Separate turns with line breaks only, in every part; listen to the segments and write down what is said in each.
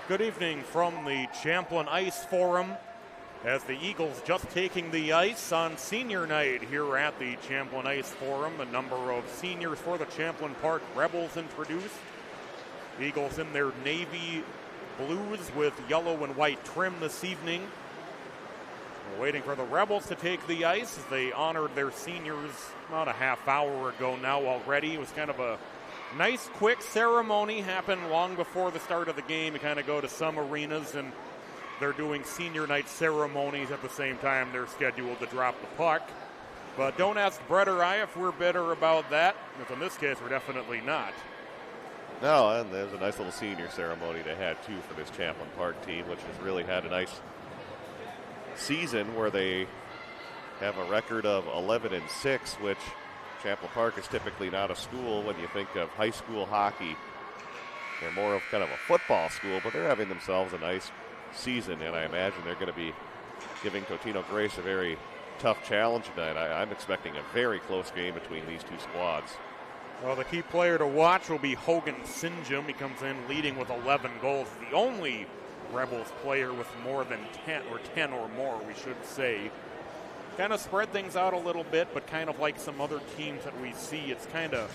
Good evening from the Champlin Ice Forum as the Eagles just taking the ice on senior night here at the Champlin Ice Forum. A number of seniors for the Champlin Park Rebels introduced. Eagles in their navy blues with yellow and white trim this evening. We're waiting for the Rebels to take the ice as they honored their seniors about a half hour ago now already. It was kind of a nice, quick ceremony, happened long before the start of the game. You kind of go to some arenas and they're doing senior night ceremonies at the same time they're scheduled to drop the puck. But don't ask Brett or I if we're bitter about that, because in this case we're definitely not.
No, and there's a nice little senior ceremony they had, too, for this Champlin Park team, which has really had a nice season where they have a record of 11-6, which Champlin Park is typically not a school when you think of high school hockey. They're more of kind of a football school, but they're having themselves a nice season, and I imagine they're going to be giving Totino-Grace a very tough challenge tonight. I'm expecting a very close game between these two squads.
Well, the key player to watch will be Hogan Sinjum. He comes in leading with 11 goals. The only Rebels player with more than 10 or more, we should say. Kind of spread things out a little bit, but kind of like some other teams that we see, it's kind of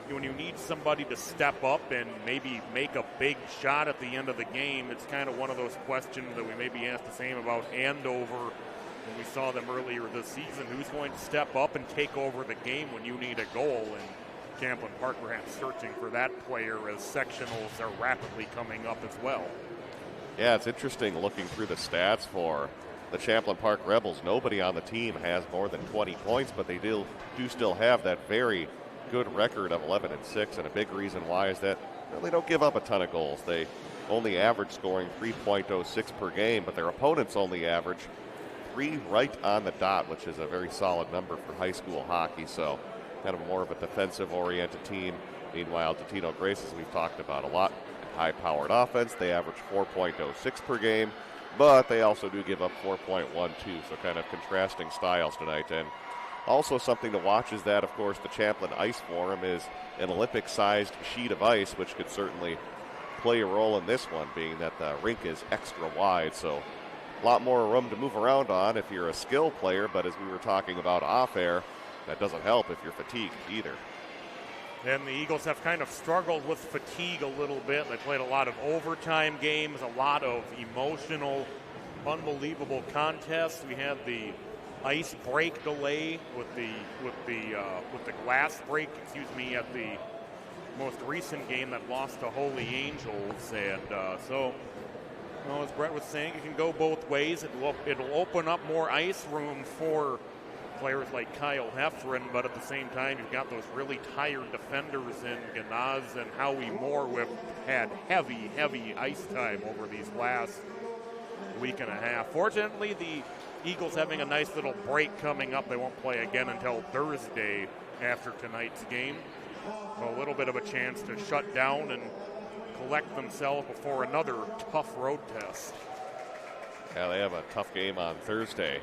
when you need somebody to step up and maybe make a big shot at the end of the game, it's kind of one of those questions that we maybe asked the same about Andover when we saw them earlier this season. Who's going to step up and take over the game when you need a goal? And Champlin Park perhaps searching for that player as sectionals are rapidly coming up as well.
Yeah, it's interesting looking through the stats for the Champlin Park Rebels. Nobody on the team has more than 20 points, but they do still have that very good record of 11-6, and a big reason why is that they don't give up a ton of goals. They only average scoring 3.06 per game, but their opponents only average 3 right on the dot, which is a very solid number for high school hockey. So kind of more of a defensive-oriented team. Meanwhile, Totino-Grace, as we've talked about a lot, high-powered offense. They average 4.06 per game, but they also do give up 4.12, so kind of contrasting styles tonight. And also something to watch is that, of course, the Champlin Ice Forum is an Olympic-sized sheet of ice, which could certainly play a role in this one, being that the rink is extra wide, so a lot more room to move around on if you're a skill player, but as we were talking about off-air, that doesn't help if you're fatigued either.
And the Eagles have kind of struggled with fatigue a little bit. They played a lot of overtime games, a lot of emotional, unbelievable contests. We had the ice break delay with the glass break, at the most recent game that lost to Holy Angels. And so, as Brett was saying, it can go both ways. It'll open up more ice room for players like Kyle Heffron, but at the same time, you've got those really tired defenders in Ganaz and Howie Moore who have had heavy ice time over these last week and a half. Fortunately, the Eagles having a nice little break coming up. They won't play again until Thursday after tonight's game. So a little bit of a chance to shut down and collect themselves before another tough road test.
Yeah, they have a tough game on Thursday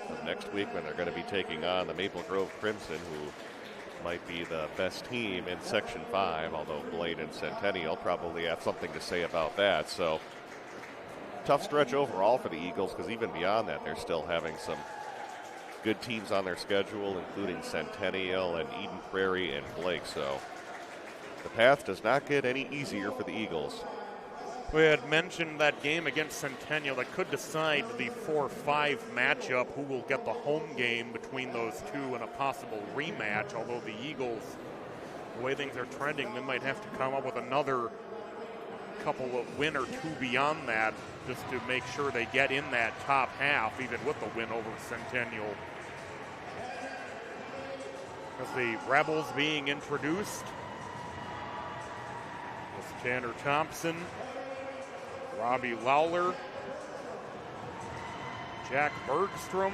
of next week when they're going to be taking on the Maple Grove Crimson, who might be the best team in Section 5, although Blaine and Centennial probably have something to say about that. So tough stretch overall for the Eagles, because even beyond that, they're still having some good teams on their schedule, including Centennial and Eden Prairie and Blake. So the path does not get any easier for the Eagles.
We had mentioned that game against Centennial that could decide the 4-5 matchup, who will get the home game between those two in a possible rematch, although the Eagles, the way things are trending, they might have to come up with another couple of win or two beyond that just to make sure they get in that top half, even with the win over Centennial. As the Rebels being introduced, it's Tanner Thompson, Robbie Lawler, Jack Bergstrom,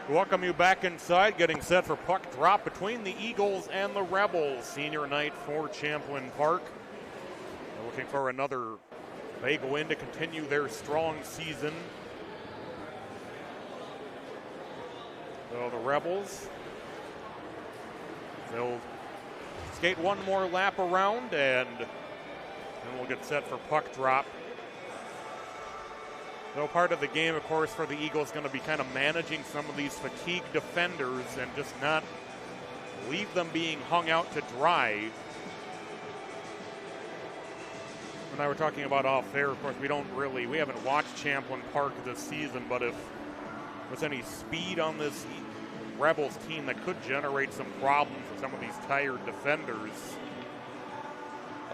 Welcome you back inside, getting set for puck drop between the Eagles and the Rebels. Senior night for Champlin Park. They're looking for another big win to continue their strong season. So the Rebels, they'll skate one more lap around and then we'll get set for puck drop. So part of the game, of course, for the Eagles is going to be kind of managing some of these fatigued defenders and just not leave them being hung out to dry. When I were talking about off air, of course, we haven't watched Champlin Park this season, but if there's any speed on this Rebels team that could generate some problems for some of these tired defenders.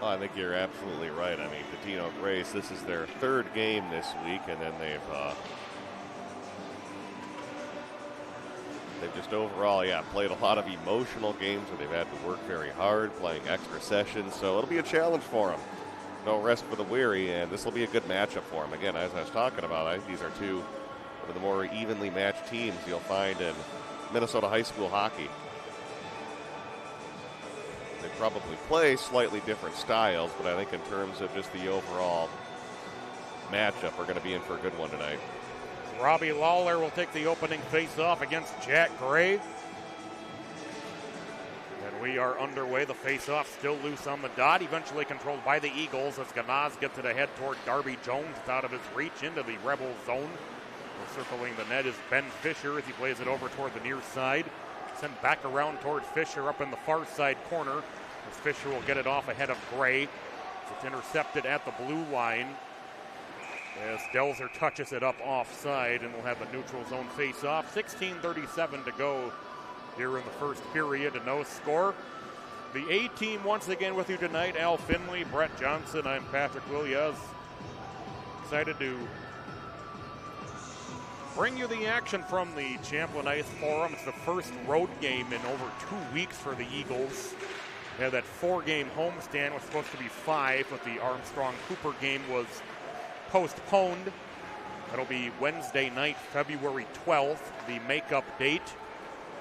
Oh, I think you're absolutely right. I mean, Totino-Grace, this is their third game this week, and then they've just overall, played a lot of emotional games where they've had to work very hard, playing extra sessions, so it'll be a challenge for them. No rest for the weary, and this will be a good matchup for them. Again, as I was talking about, I think these are two of the more evenly matched teams you'll find in Minnesota high school hockey. They probably play slightly different styles, but I think in terms of just the overall matchup, we're going to be in for a good one tonight.
Robbie Lawler will take the opening face-off against Jack Gray. And we are underway. The face-off still loose on the dot, eventually controlled by the Eagles as Ganaz gets it ahead toward Darby Jones. It's out of his reach into the Rebel zone. Circling the net is Ben Fisher as he plays it over toward the near side. Sent back around toward Fisher up in the far side corner. As Fisher will get it off ahead of Gray. It's intercepted at the blue line. As Delzer touches it up offside, and we'll have a neutral zone face-off. 16:37 to go here in the first period, and no score. The A team once again with you tonight. Al Finley, Brett Johnson, I'm Patrick Williams. Excited to bring you the action from the Champlin Ice Forum. It's the first road game in over 2 weeks for the Eagles. They had that 4-game homestand, was supposed to be 5, but the Armstrong-Cooper game was postponed. That'll be Wednesday night, February 12th, the makeup date.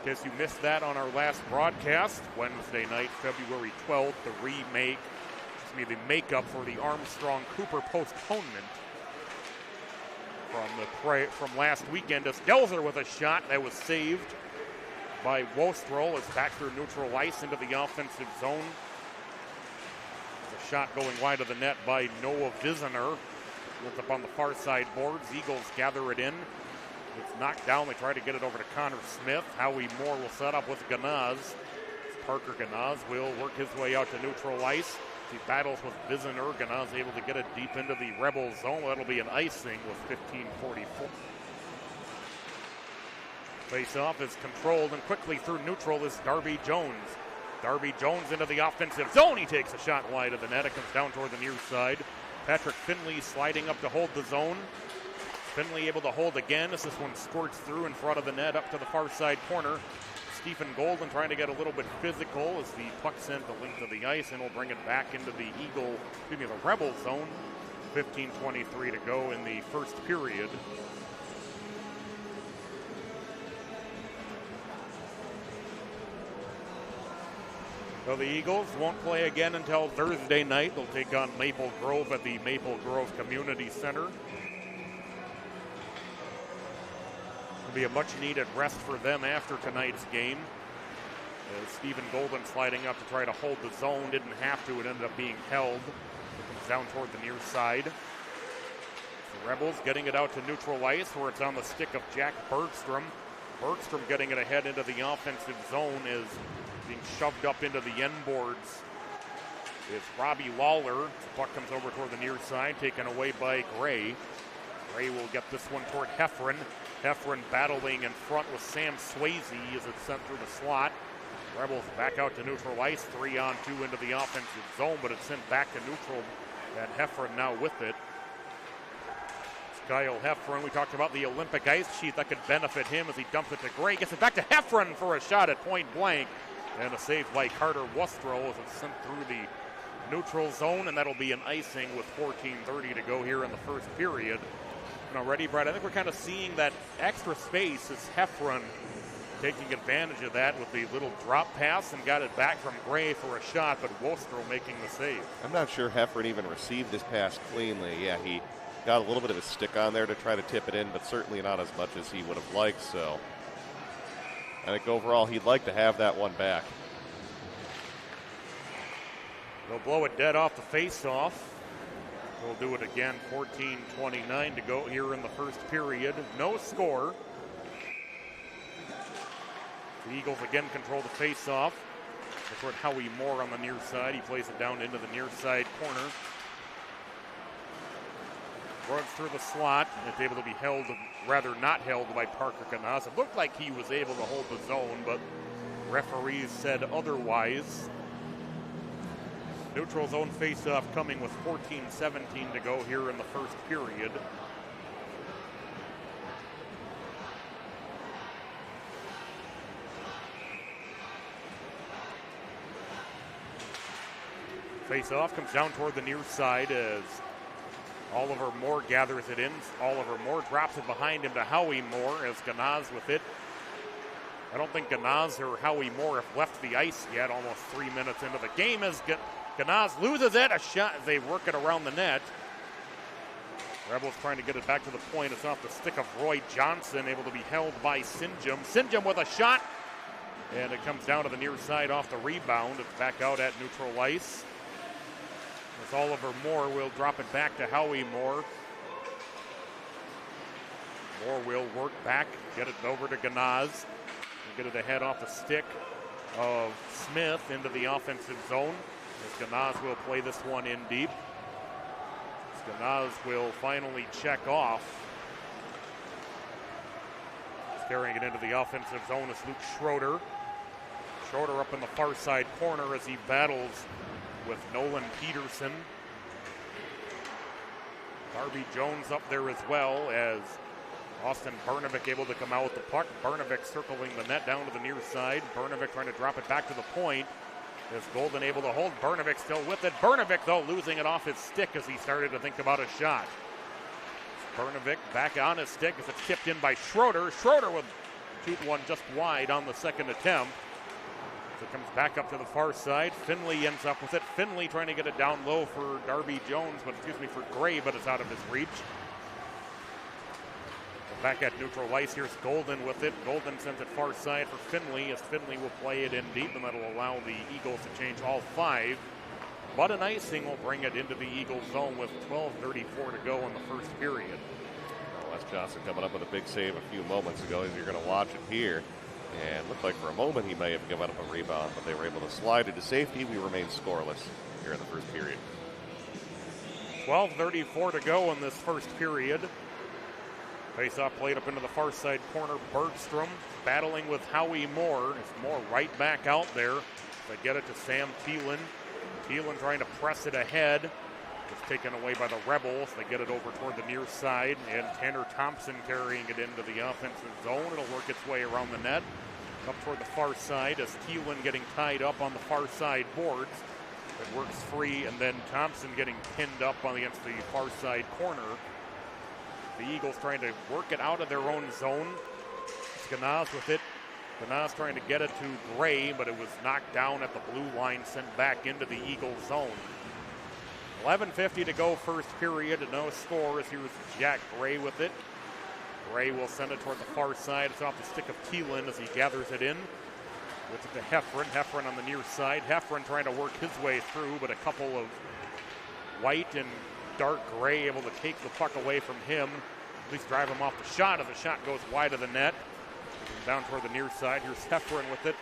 In case you missed that on our last broadcast, Wednesday night, February 12th, the makeup for the Armstrong-Cooper postponement from last weekend. As Delzer with a shot that was saved by Wostrel. It's back through neutral ice into the offensive zone. There's a shot going wide of the net by Noah Viziner. Looked up on the far side boards. Eagles gather it in. It's knocked down. They try to get it over to Connor Smith. Howie Moore will set up with Ganaz. Parker Ganaz will work his way out to neutral ice. He battles with Viziner. Ganaz able to get it deep into the Rebel zone. That'll be an icing with 15:44. Face-off is controlled, and quickly through neutral is Darby Jones. Darby Jones into the offensive zone. He takes a shot wide of the net. It comes down toward the near side. Patrick Finley sliding up to hold the zone. Finley able to hold again as this one squirts through in front of the net up to the far side corner. Stephen Golden trying to get a little bit physical as the puck sent the length of the ice, and will bring it back into the the Rebel zone. 15:23 to go in the first period. So the Eagles won't play again until Thursday night. They'll take on Maple Grove at the Maple Grove Community Center. It'll be a much-needed rest for them after tonight's game. Stephen Golden sliding up to try to hold the zone. Didn't have to. It ended up being held. It comes down toward the near side. The Rebels getting it out to neutral ice where it's on the stick of Jack Bergstrom. Bergstrom getting it ahead into the offensive zone is being shoved up into the end boards is Robbie Lawler. The puck comes over toward the near side, taken away by Gray. Gray will get this one toward Heffron. Heffron battling in front with Sam Swayze as it's sent through the slot. Rebels back out to neutral ice, 3-on-2 into the offensive zone, but it's sent back to neutral, and Heffron now with it. Kyle Heffron, we talked about the Olympic ice sheet that could benefit him as he dumps it to Gray. Gets it back to Heffron for a shot at point blank. And a save by Carter Wostrel as it's sent through the neutral zone, and that'll be an icing with 14:30 to go here in the first period. happen already, Brett. I think we're kind of seeing that extra space as Heffron taking advantage of that with the little drop pass and got it back from Gray for a shot, but Wostrow making the save.
I'm not sure Heffron even received this pass cleanly. Yeah, he got a little bit of a stick on there to try to tip it in, but certainly not as much as he would have liked. So I think overall he'd like to have that one back.
They'll blow it dead off the face-off. We'll do it again, 14:29 to go here in the first period. No score. The Eagles again control the face-off. Toward Howie Moore on the near side. He plays it down into the near side corner. Runs through the slot. It's able to be held, rather not held by Parker Ganaz. It looked like he was able to hold the zone, but referees said otherwise. Neutral zone face-off coming with 14:17 to go here in the first period. Face-off comes down toward the near side as Oliver Moore gathers it in. Oliver Moore drops it behind him to Howie Moore as Ganaz with it. I don't think Ganaz or Howie Moore have left the ice yet, almost 3 minutes into the game as Ganaz loses it. A shot as they work it around the net. Rebels trying to get it back to the point. It's off the stick of Roy Johnson, able to be held by Sinjum. Sinjum with a shot, and it comes down to the near side off the rebound. It's back out at neutral ice. As Oliver Moore will drop it back to Howie Moore. Moore will work back, get it over to Ganaz, and get it ahead off the stick of Smith into the offensive zone. As Ganaz will play this one in deep. As Ganaz will finally check off. He's carrying it into the offensive zone is Luke Schroeder. Schroeder up in the far side corner as he battles with Nolan Peterson. Darby Jones up there as well as Austin Bernovic able to come out with the puck. Bernovic circling the net down to the near side. Bernovic trying to drop it back to the point. Is Golden able to hold? Bernovic still with it. Bernovic, though, losing it off his stick as he started to think about a shot. Bernovic back on his stick as it's tipped in by Schroeder. Schroeder would shoot one just wide on the second attempt. So it comes back up to the far side. Finley ends up with it. Finley trying to get it down low for Darby Jones, for Gray, but it's out of his reach. Back at neutral ice, here's Golden with it. Golden sends it far side for Finley as Finley will play it in deep, and that'll allow the Eagles to change all five. But an icing will bring it into the Eagles zone with 12:34 to go in the first period.
Wes Johnson coming up with a big save a few moments ago as you're going to watch it here. And looked like for a moment he may have given up a rebound, but they were able to slide it to safety. We remain scoreless here in the first period.
12:34 to go in this first period. Face-off played up into the far side corner. Bergstrom battling with Howie Moore. It's Moore right back out there. They get it to Sam Thielen. Thielen trying to press it ahead. It's taken away by the Rebels. They get it over toward the near side, and Tanner Thompson carrying it into the offensive zone. It'll work its way around the net. Up toward the far side as Thielen getting tied up on the far side boards. It works free, and then Thompson getting pinned up against the far side corner. The Eagles trying to work it out of their own zone. Ganaz with it. Ganaz trying to get it to Gray, but it was knocked down at the blue line, sent back into the Eagles zone. 11:50 to go first period, and no score as here's Jack Gray with it. Gray will send it toward the far side. It's off the stick of Thielen as he gathers it in. Gets it to Heffron. Heffron on the near side. Heffron trying to work his way through, but a couple of white and dark gray able to take the puck away from him. At least drive him off the shot as the shot goes wide of the net. Down toward the near side. Here's Heffron with it.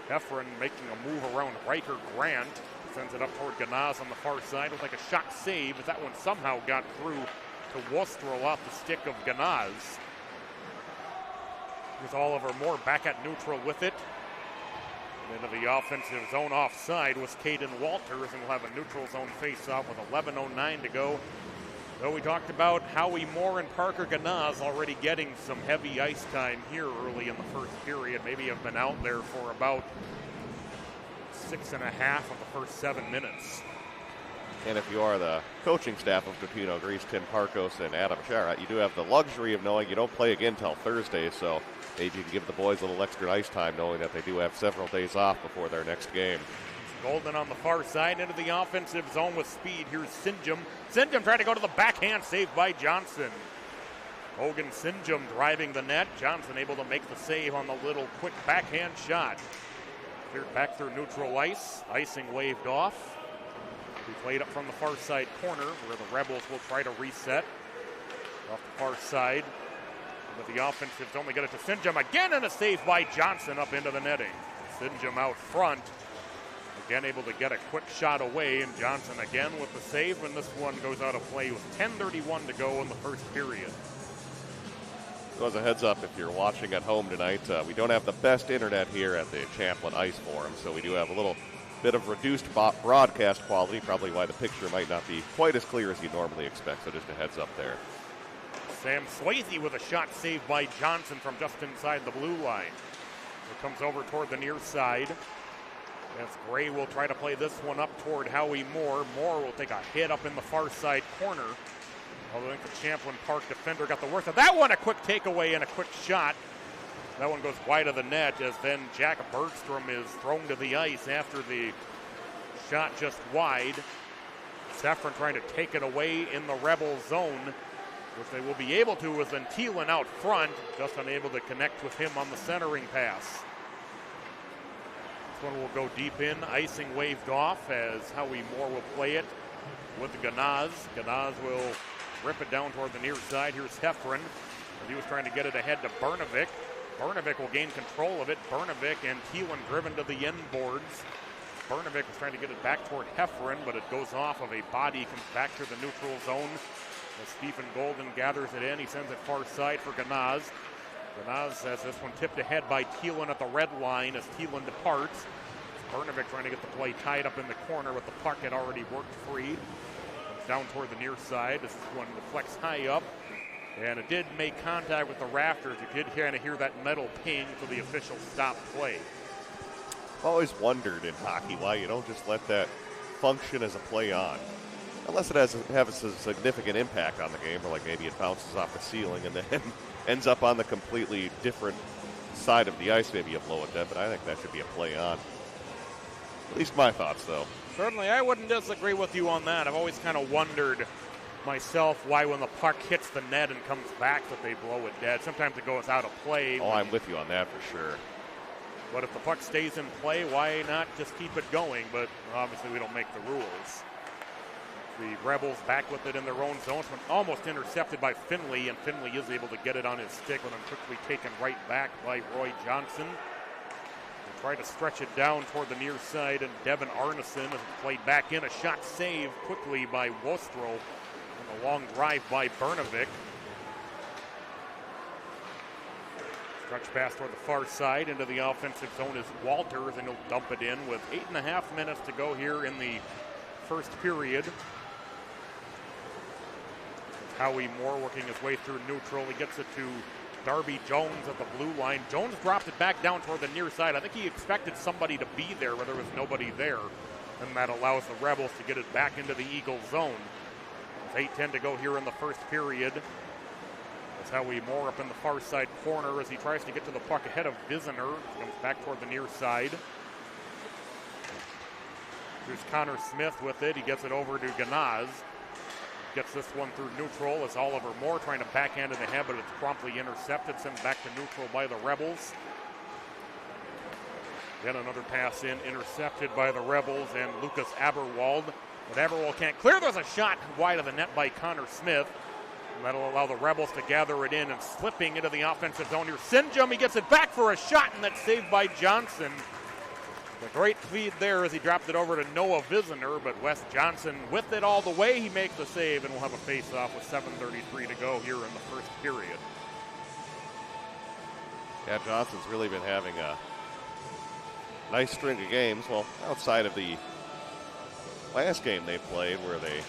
Heffron making a move around Riker Grant. Sends it up toward Ganaz on the far side. It was like a shot save, but that one somehow got through to Wostrow off the stick of Ganaz. Here's Oliver Moore back at neutral with it. And into the offensive zone offside was Caden Walters, and we'll have a neutral zone face-off with 11:09 to go. So we talked about Howie Moore and Parker Ganaz already getting some heavy ice time here early in the first period. Maybe have been out there for about 6.5 of the first 7 minutes.
And if you are the coaching staff of Totino-Grace, Tim Parkos and Adam Sharrett, you do have the luxury of knowing you don't play again until Thursday, so maybe you can give the boys a little extra ice time knowing that they do have several days off before their next game.
Golden on the far side into the offensive zone with speed. Here's Sinjum. Sinjum trying to go to the backhand, saved by Johnson. Hogan Sinjum driving the net. Johnson able to make the save on the little quick backhand shot. Cleared back through neutral ice. Icing waved off. We played up from the far side corner where the Rebels will try to reset. Off the far side. But the offensive only get it to Sinjum again, and a save by Johnson up into the netting. Sinjum out front. Again able to get a quick shot away, and Johnson again with the save, and this one goes out of play with 10:31 to go in the first period.
So as a heads up, if you're watching at home tonight, we don't have the best internet here at the Champlin Ice Forum, so we do have a little bit of reduced broadcast quality, probably why the picture might not be quite as clear as you normally expect, so just a heads up there.
Sam Swayze with a shot saved by Johnson from just inside the blue line. It comes over toward the near side. As Gray will try to play this one up toward Howie Moore. Moore will take a hit up in the far side corner. Although I think the Champlin Park defender got the worst of that one. A quick takeaway and a quick shot. That one goes wide of the net as then Jack Bergstrom is thrown to the ice after the shot just wide. Seffron trying to take it away in the Rebel zone, which they will be able to, with then Thielen out front, just unable to connect with him on the centering pass. This one will go deep in. Icing waved off as Howie Moore will play it with Ganaz. Ganaz will rip it down toward the near side. Here's Heffron. He was trying to get it ahead to Bernovic. Bernovic will gain control of it. Bernovic and Thielen driven to the end boards. Bernovic was trying to get it back toward Heffron, but it goes off of a body, comes back to the neutral zone. As Stephen Golden gathers it in, he sends it far side for Ganaz. Ganaz has this one tipped ahead by Thielen at the red line as Thielen departs. Bernovic trying to get the play tied up in the corner, but the puck had already worked free. Comes down toward the near side. This one deflects high up, and it did make contact with the rafters. You did kind of hear that metal ping, so the official stopped play.
I've always wondered in hockey why you don't just let that function as a play on. Unless it has a significant impact on the game, or like maybe it bounces off the ceiling and then ends up on the completely different side of the ice, maybe a blow at that, but I think that should be a play on. At least my thoughts, though.
Certainly, I wouldn't disagree with you on that. I've always kind of wondered myself why when the puck hits the net and comes back that they blow it dead. Sometimes it goes out of play.
Oh, I'm with you on that for sure.
But if the puck stays in play, why not just keep it going? But obviously we don't make the rules. The Rebels back with it in their own zone. It's been almost intercepted by Finley, and Finley is able to get it on his stick, with him quickly taken right back by Roy Johnson. They try to stretch it down toward the near side, and Devin Arneson is played back in. A shot saved quickly by Wostrow, and a long drive by Bernovic. Stretch pass toward the far side into the offensive zone is Walters, and he'll dump it in with 8.5 minutes to go here in the first period. Howie Moore working his way through neutral. He gets it to Darby Jones at the blue line. Jones dropped it back down toward the near side. I think he expected somebody to be there, but there was nobody there. And that allows the Rebels to get it back into the Eagle zone. With 8:10 to go here in the first period. That's Howie Moore up in the far side corner as he tries to get to the puck ahead of Viziner. Comes back toward the near side. Here's Connor Smith with it. He gets it over to Ganaz. Gets this one through neutral as Oliver Moore trying to backhand in the head, but it's promptly intercepted, sent back to neutral by the Rebels. Then another pass in, intercepted by the Rebels and Lucas Aberwald. But Aberwald can't clear. There's a shot wide of the net by Connor Smith. And that'll allow the Rebels to gather it in, and slipping into the offensive zone here. Sinjum, he gets it back for a shot, and that's saved by Johnson. A great feed there as he dropped it over to Noah Viziner, but Wes Johnson with it all the way. He makes the save, and we'll have a face-off with 7:33 to go here in the first period.
Yeah, Johnson's really been having a nice string of games. Well, outside of the last game they played where they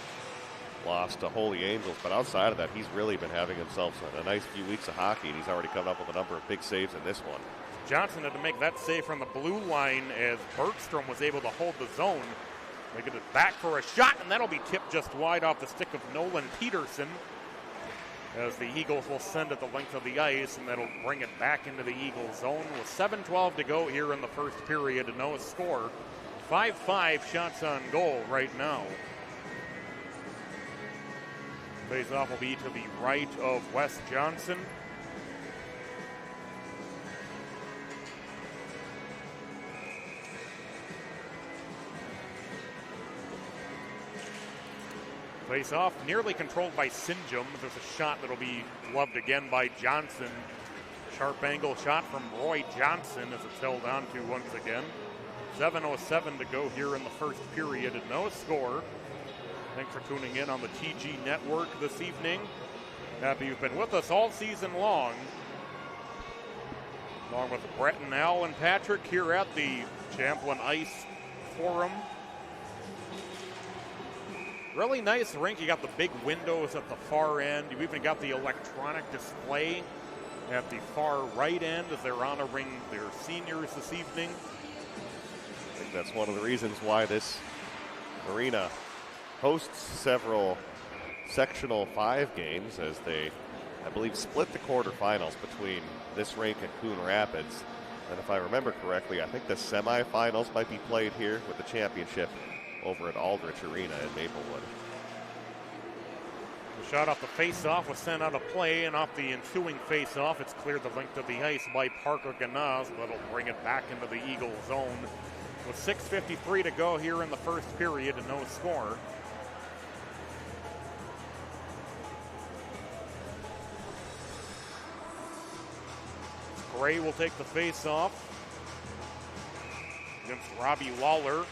lost to Holy Angels, but outside of that, he's really been having himself a nice few weeks of hockey, and he's already come up with a number of big saves in this one. Johnson
had to make that save from the blue line as Bergstrom was able to hold the zone. They get it back for a shot, and that'll be tipped just wide off the stick of Nolan Peterson, as the Eagles will send it the length of the ice, and that'll bring it back into the Eagles zone with 7:12 to go here in the first period and no score. 5-5 shots on goal right now. Face-off will be to the right of Wes Johnson. Face-off nearly controlled by Sinjum. There's a shot that'll be gloved again by Johnson. Sharp angle shot from Roy Johnson as it's held on to once again. 7:07 to go here in the first period and no score. Thanks for tuning in on the TG Network this evening. Happy you've been with us all season long. Along with Brett and Al and Patrick here at the Champlin Ice Forum. Really nice rink. You got the big windows at the far end. You've even got the electronic display at the far right end as they're honoring their seniors this evening.
I think that's one of the reasons why this arena hosts several sectional 5 games, as they, I believe, split the quarterfinals between this rink and Coon Rapids. And if I remember correctly, I think the semifinals might be played here with the championship over at Aldrich Arena in Maplewood.
The shot off the face-off was sent out of play, and off the ensuing face-off, it's cleared the length of the ice by Parker Ganaz, but it'll bring it back into the Eagle zone. With 6:53 to go here in the first period and no score. Gray will take the face-off against Robbie Lawler.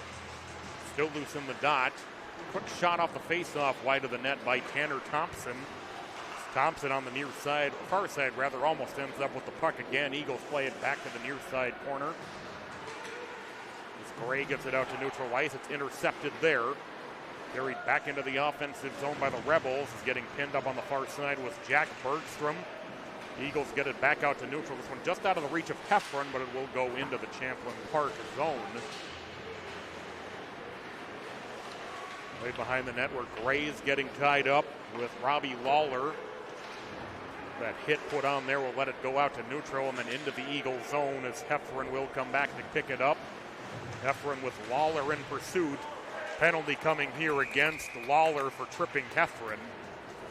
Still loose in the dot. Quick shot off the face-off wide of the net by Tanner Thompson. Thompson on the near side, far side rather, almost ends up with the puck again. Eagles play it back to the near side corner. As Gray gets it out to neutral ice, it's intercepted there. Carried back into the offensive zone by the Rebels. Is getting pinned up on the far side was Jack Bergstrom. Eagles get it back out to neutral. This one just out of the reach of Heffron, but it will go into the Champlin Park zone. Right behind the net where Gray's getting tied up with Robbie Lawler. That hit put on there will let it go out to neutral and then into the Eagle zone as Heffron will come back to pick it up. Heffron with Lawler in pursuit. Penalty coming here against Lawler for tripping Heffron.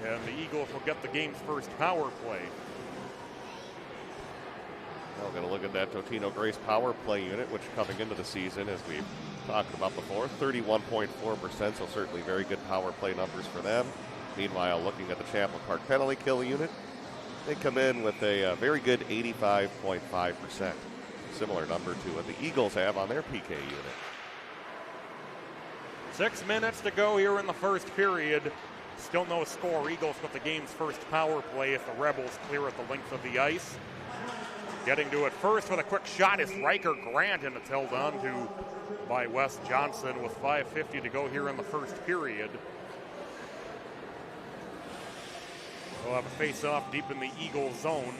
And the Eagles will get the game's first power play.
Now we're going to look at that Totino-Grace power play unit, which coming into the season, as we've talked about before, 31.4%, so certainly very good power play numbers for them. Meanwhile, looking at the Champlin Park penalty kill unit, they come in with a very good 85.5%. Similar number to what the Eagles have on their PK unit.
6 minutes to go here in the first period. Still no score. Eagles with the game's first power play if the Rebels clear at the length of the ice. Getting to it first with a quick shot is Riker Grant, and it's held on to by Wes Johnson with 5:50 to go here in the first period. We'll have a face-off deep in the Eagle zone.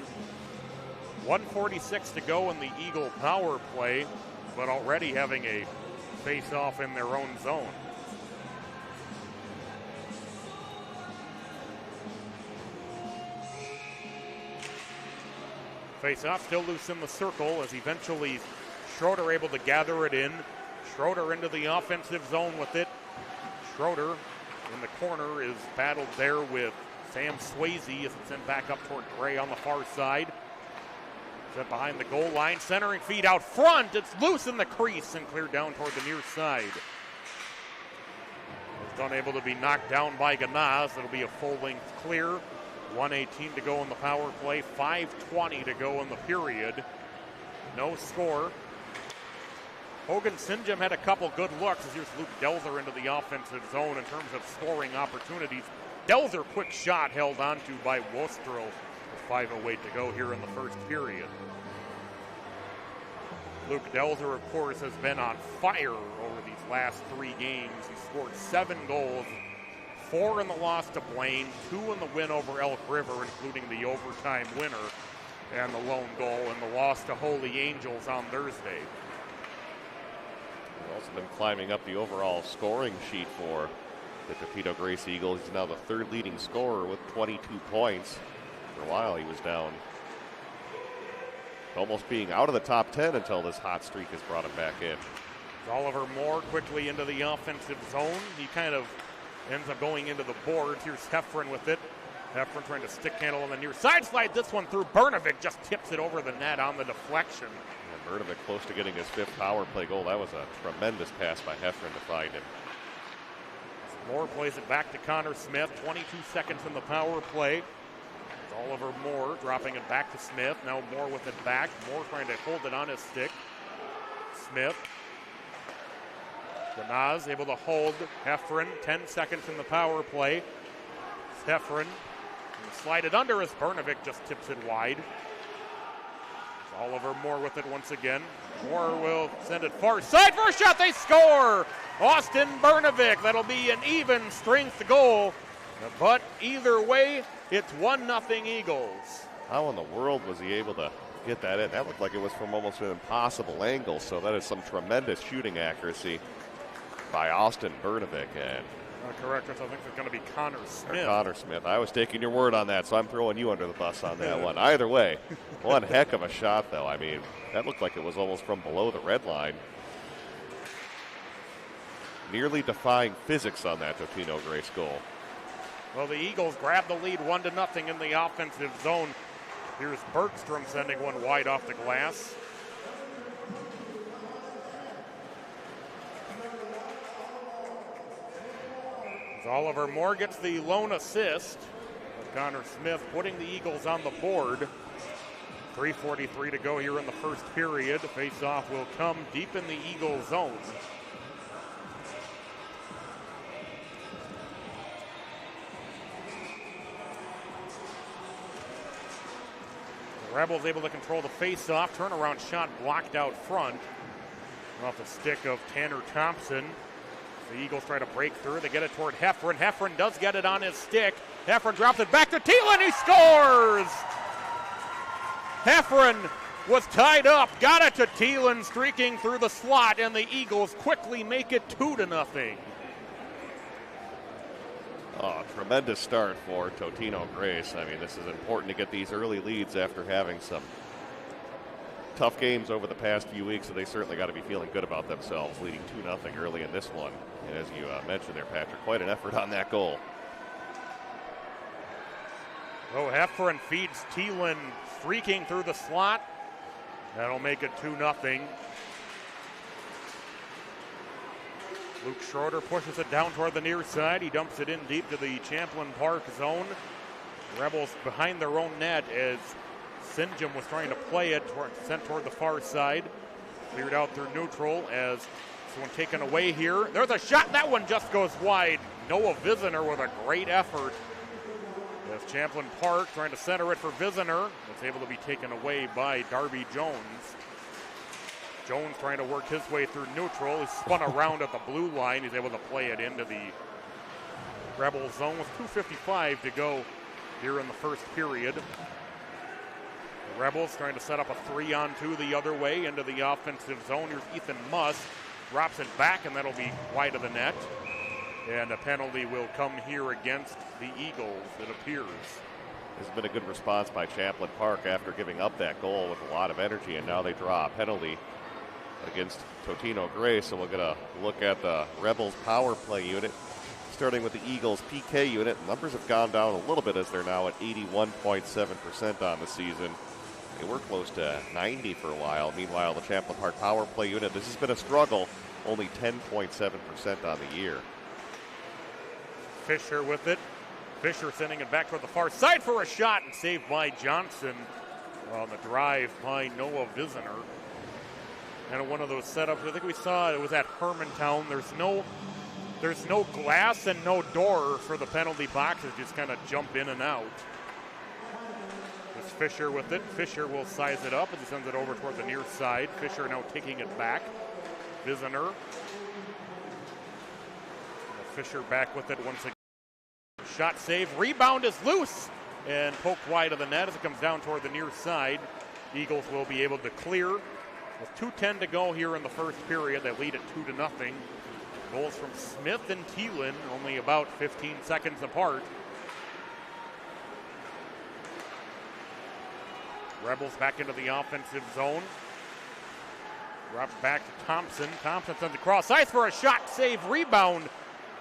1:46 to go in the Eagle power play, but already having a face-off in their own zone. Face-off still loose in the circle as eventually Schroeder able to gather it in. Schroeder into the offensive zone with it. Schroeder in the corner is battled there with Sam Swayze as it's sent back up toward Gray on the far side. Set behind the goal line, centering feed out front. It's loose in the crease and cleared down toward the near side. It's unable to be knocked down by Ganaz. It'll be a full-length clear. 1:18 to go in the power play, 5:20 to go in the period. No score. Hogan Sinjum had a couple good looks as here's Luke Delzer into the offensive zone in terms of scoring opportunities. Delzer, quick shot held onto by Wostrel with 5:08 to go here in the first period. Luke Delzer, of course, has been on fire over these last 3 games. He scored 7 goals. 4 in the loss to Blaine, 2 in the win over Elk River, including the overtime winner and the lone goal in the loss to Holy Angels on Thursday.
Also been climbing up the overall scoring sheet for the Totino-Grace Eagles. He's now the third leading scorer with 22 points. For a while, he was down, almost being out of the top 10 until this hot streak has brought him back in.
Oliver Moore quickly into the offensive zone. He kind of ends up going into the boards. Here's Heffron with it. Heffron trying to stick handle on the near side. Slide this one through. Bernovic just tips it over the net on the deflection.
And Bernovic close to getting his 5th power play goal. That was a tremendous pass by Heffron to find him.
Moore plays it back to Connor Smith. 22 seconds in the power play. It's Oliver Moore dropping it back to Smith. Now Moore with it back. Moore trying to hold it on his stick. Smith. Ganaz able to hold Heffron. 10 seconds in the power play. Heffron slide it under as Bernovic just tips it wide. Oliver Moore with it once again. Moore will send it far side for a shot. They score! Austin Bernovic. That'll be an even strength goal. But either way, it's 1-0 Eagles.
How in the world was he able to get that in? That looked like it was from almost an impossible angle. So that is some tremendous shooting accuracy by Austin Bernovic. And
correct. I think it's going to be Connor Smith.
Connor Smith. I was taking your word on that, so I'm throwing you under the bus on that one. Either way, one heck of a shot, though. I mean, that looked like it was almost from below the red line. Nearly defying physics on that Totino-Grace goal.
Well, the Eagles grab the lead 1-0 in the offensive zone. Here's Bergstrom sending one wide off the glass. Oliver Moore gets the lone assist. Connor Smith putting the Eagles on the board. 3:43 to go here in the first period. The face-off will come deep in the Eagles zone. The Rebels able to control the face-off. Turnaround shot blocked out front. Off the stick of Tanner Thompson. The Eagles try to break through. They get it toward Heffron. Heffron does get it on his stick. Heffron drops it back to Thielen. He scores! Heffron was tied up. Got it to Thielen, streaking through the slot, and the Eagles quickly make it 2-0.
Oh, tremendous start for Totino-Grace. I mean, this is important to get these early leads after having some tough games over the past few weeks, so they certainly got to be feeling good about themselves, leading 2-0 early in this one. And as you mentioned there, Patrick, quite an effort on that goal.
Oh, Heffron feeds Thielen, streaking through the slot. That'll make it 2-0. Luke Schroeder pushes it down toward the near side. He dumps it in deep to the Champlin Park zone. Rebels behind their own net as Sinjum was trying to play it, sent toward the far side. Cleared out through neutral as someone taken away here. There's a shot. That one just goes wide. Noah Viziner with a great effort. As Champlin Park trying to center it for Viziner. It's able to be taken away by Darby Jones. Jones trying to work his way through neutral. He's spun around at the blue line. He's able to play it into the Rebel zone with 2:55 to go here in the first period. The Rebels trying to set up a 3-on-2 the other way into the offensive zone. Here's Ethan Musk. Drops it back, and that'll be wide of the net. And a penalty will come here against the Eagles, it appears.
This has been a good response by Champlin Park after giving up that goal with a lot of energy, and now they draw a penalty against Totino-Grace. So we'll get a look at the Rebels power play unit, starting with the Eagles PK unit. Numbers have gone down a little bit as they're now at 81.7% on the season. They were close to 90 for a while. Meanwhile, the Champlin Park power play unit, this has been a struggle, only 10.7% on the year.
Fisher with it. Fisher sending it back toward the far side for a shot, and saved by Johnson on the drive by Noah Viziner. And one of those setups, I think we saw it was at Hermantown. There's no glass and no door for the penalty boxes, just kind of jump in and out. It's Fisher with it. Fisher will size it up as he sends it over toward the near side. Fisher now taking it back. Viziner. Fisher back with it once again. Shot save. Rebound is loose and poked wide of the net as it comes down toward the near side. Eagles will be able to clear. With 2:10 to go here in the first period, they lead it 2-0. Goals from Smith and Thielen, only about 15 seconds apart. Rebels back into the offensive zone. Drops back to Thompson. Thompson sends across ice for a shot, save, rebound.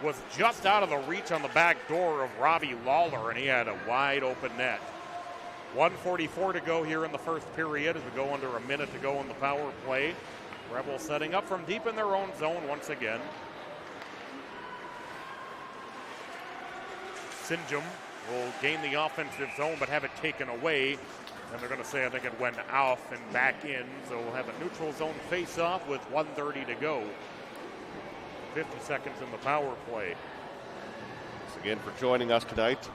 Was just out of the reach on the back door of Robbie Lawler, and he had a wide open net. 1:44 to go here in the first period as we go under a minute to go in the power play. Rebels setting up from deep in their own zone once again. Sinjum will gain the offensive zone but have it taken away. And they're going to say, I think it went off and back in. So we'll have a neutral zone face-off with 1:30 to go. 50 seconds in the power play.
Thanks again for joining us tonight.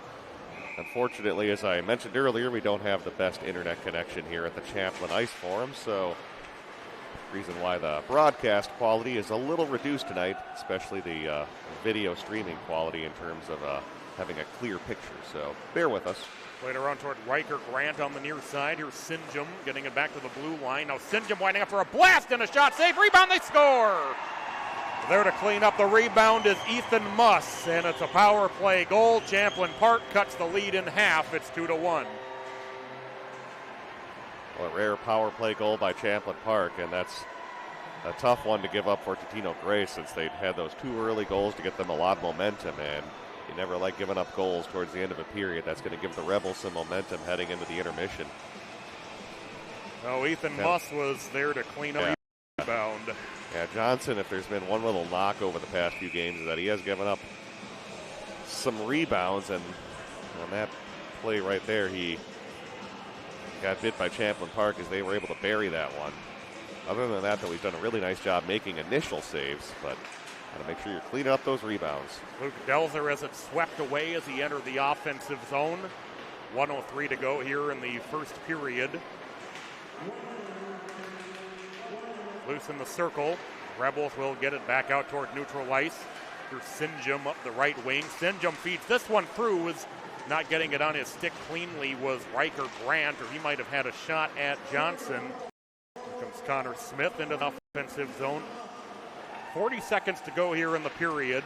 Unfortunately, as I mentioned earlier, we don't have the best internet connection here at the Champlin Ice Forum, so reason why the broadcast quality is a little reduced tonight, especially the video streaming quality in terms of having a clear picture, so bear with us.
Played around toward Riker Grant on the near side. Here's Sinjum getting it back to the blue line. Now Sinjum winding up for a blast and a shot save. Rebound, they score! There to clean up the rebound is Ethan Muss, and it's a power play goal. Champlin Park cuts the lead in half. It's 2-1.
Well, a rare power play goal by Champlin Park, and that's a tough one to give up for Totino-Grace since they'd had those 2 early goals to get them a lot of momentum, and you never like giving up goals towards the end of a period. That's going to give the Rebels some momentum heading into the intermission.
Oh, Ethan Muss was there to clean up the rebound.
Yeah, Johnson, if there's been one little knock over the past few games, is that he has given up some rebounds, and on that play right there, he got bit by Champlin Park as they were able to bury that one. Other than that, though, he's done a really nice job making initial saves, but got to make sure you're cleaning up those rebounds.
Luke Delzer has it swept away as he entered the offensive zone. 1:03 to go here in the first period. Loose in the circle. Rebels will get it back out toward neutral ice. Here's Sinjum up the right wing. Sinjum feeds this one through. Was not getting it on his stick cleanly was Riker Grant, or he might have had a shot at Johnson. Here comes Connor Smith into the offensive zone. 40 seconds to go here in the period.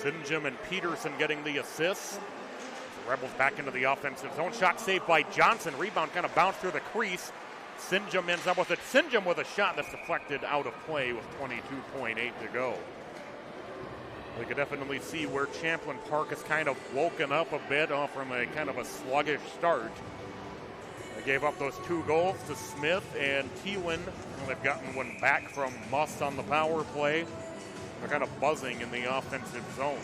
Sinjum and Peterson getting the assists. The Rebels back into the offensive zone. Shot saved by Johnson. Rebound kind of bounced through the crease. Sinjum ends up with it. Sinjum with a shot that's deflected out of play with 22.8 to go. We could definitely see where Champlin Park has kind of woken up a bit from a kind of a sluggish start. They gave up those 2 goals to Smith and Thielen. They've gotten one back from Muss on the power play. They're kind of buzzing in the offensive zone.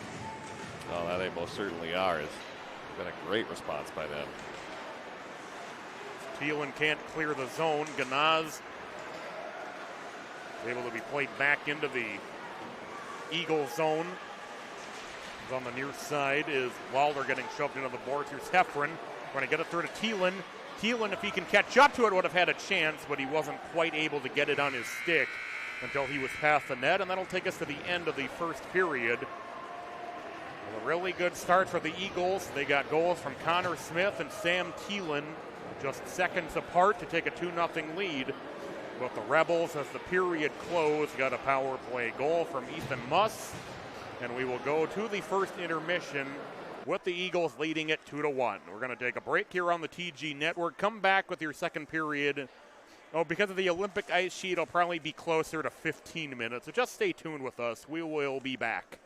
Oh, that they most certainly are. It's been a great response by them.
Thielen can't clear the zone. Ganaz is able to be played back into the Eagle zone. On the near side is Lawler getting shoved into the boards. Here's Heffron trying to get it through to Thielen. Thielen, if he can catch up to it, would have had a chance, but he wasn't quite able to get it on his stick until he was past the net, and that'll take us to the end of the first period. A really good start for the Eagles. They got goals from Connor Smith and Sam Thielen just seconds apart to take a 2-0 lead. But the Rebels, as the period closed, got a power play goal from Ethan Muss, and we will go to the first intermission with the Eagles leading it 2-1. We're going to take a break here on the TG Network. Come back with your second period. Oh, because of the Olympic ice sheet, it'll probably be closer to 15 minutes. So just stay tuned with us. We will be back.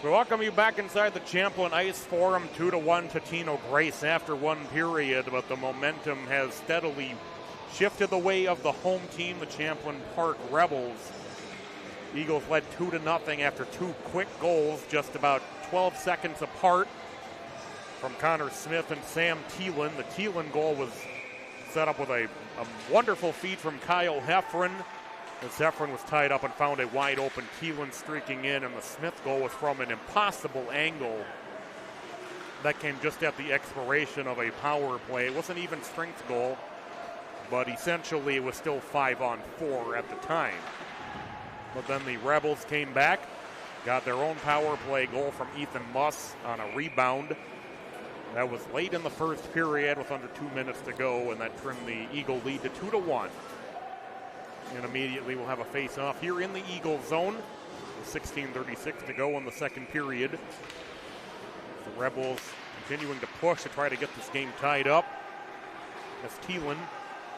We welcome you back inside the Champlin Ice Forum, 2-1 Totino-Grace after one period, but the momentum has steadily shifted the way of the home team, the Champlin Park Rebels. Eagles led 2-0 after two quick goals, just about 12 seconds apart from Connor Smith and Sam Thielen. The Thielen goal was set up with a wonderful feed from Kyle Heffron. As Heffron was tied up and found a wide open Thielen streaking in, and the Smith goal was from an impossible angle. That came just at the expiration of a power play. It wasn't even strength goal, but essentially it was still 5-on-4 at the time. But then the Rebels came back, got their own power play goal from Ethan Muss on a rebound. That was late in the first period with under 2 minutes to go, and that trimmed the Eagle lead to 2-1. And immediately we'll have a face-off here in the Eagle zone. 16:36 to go in the second period. The Rebels continuing to push to try to get this game tied up. As Thielen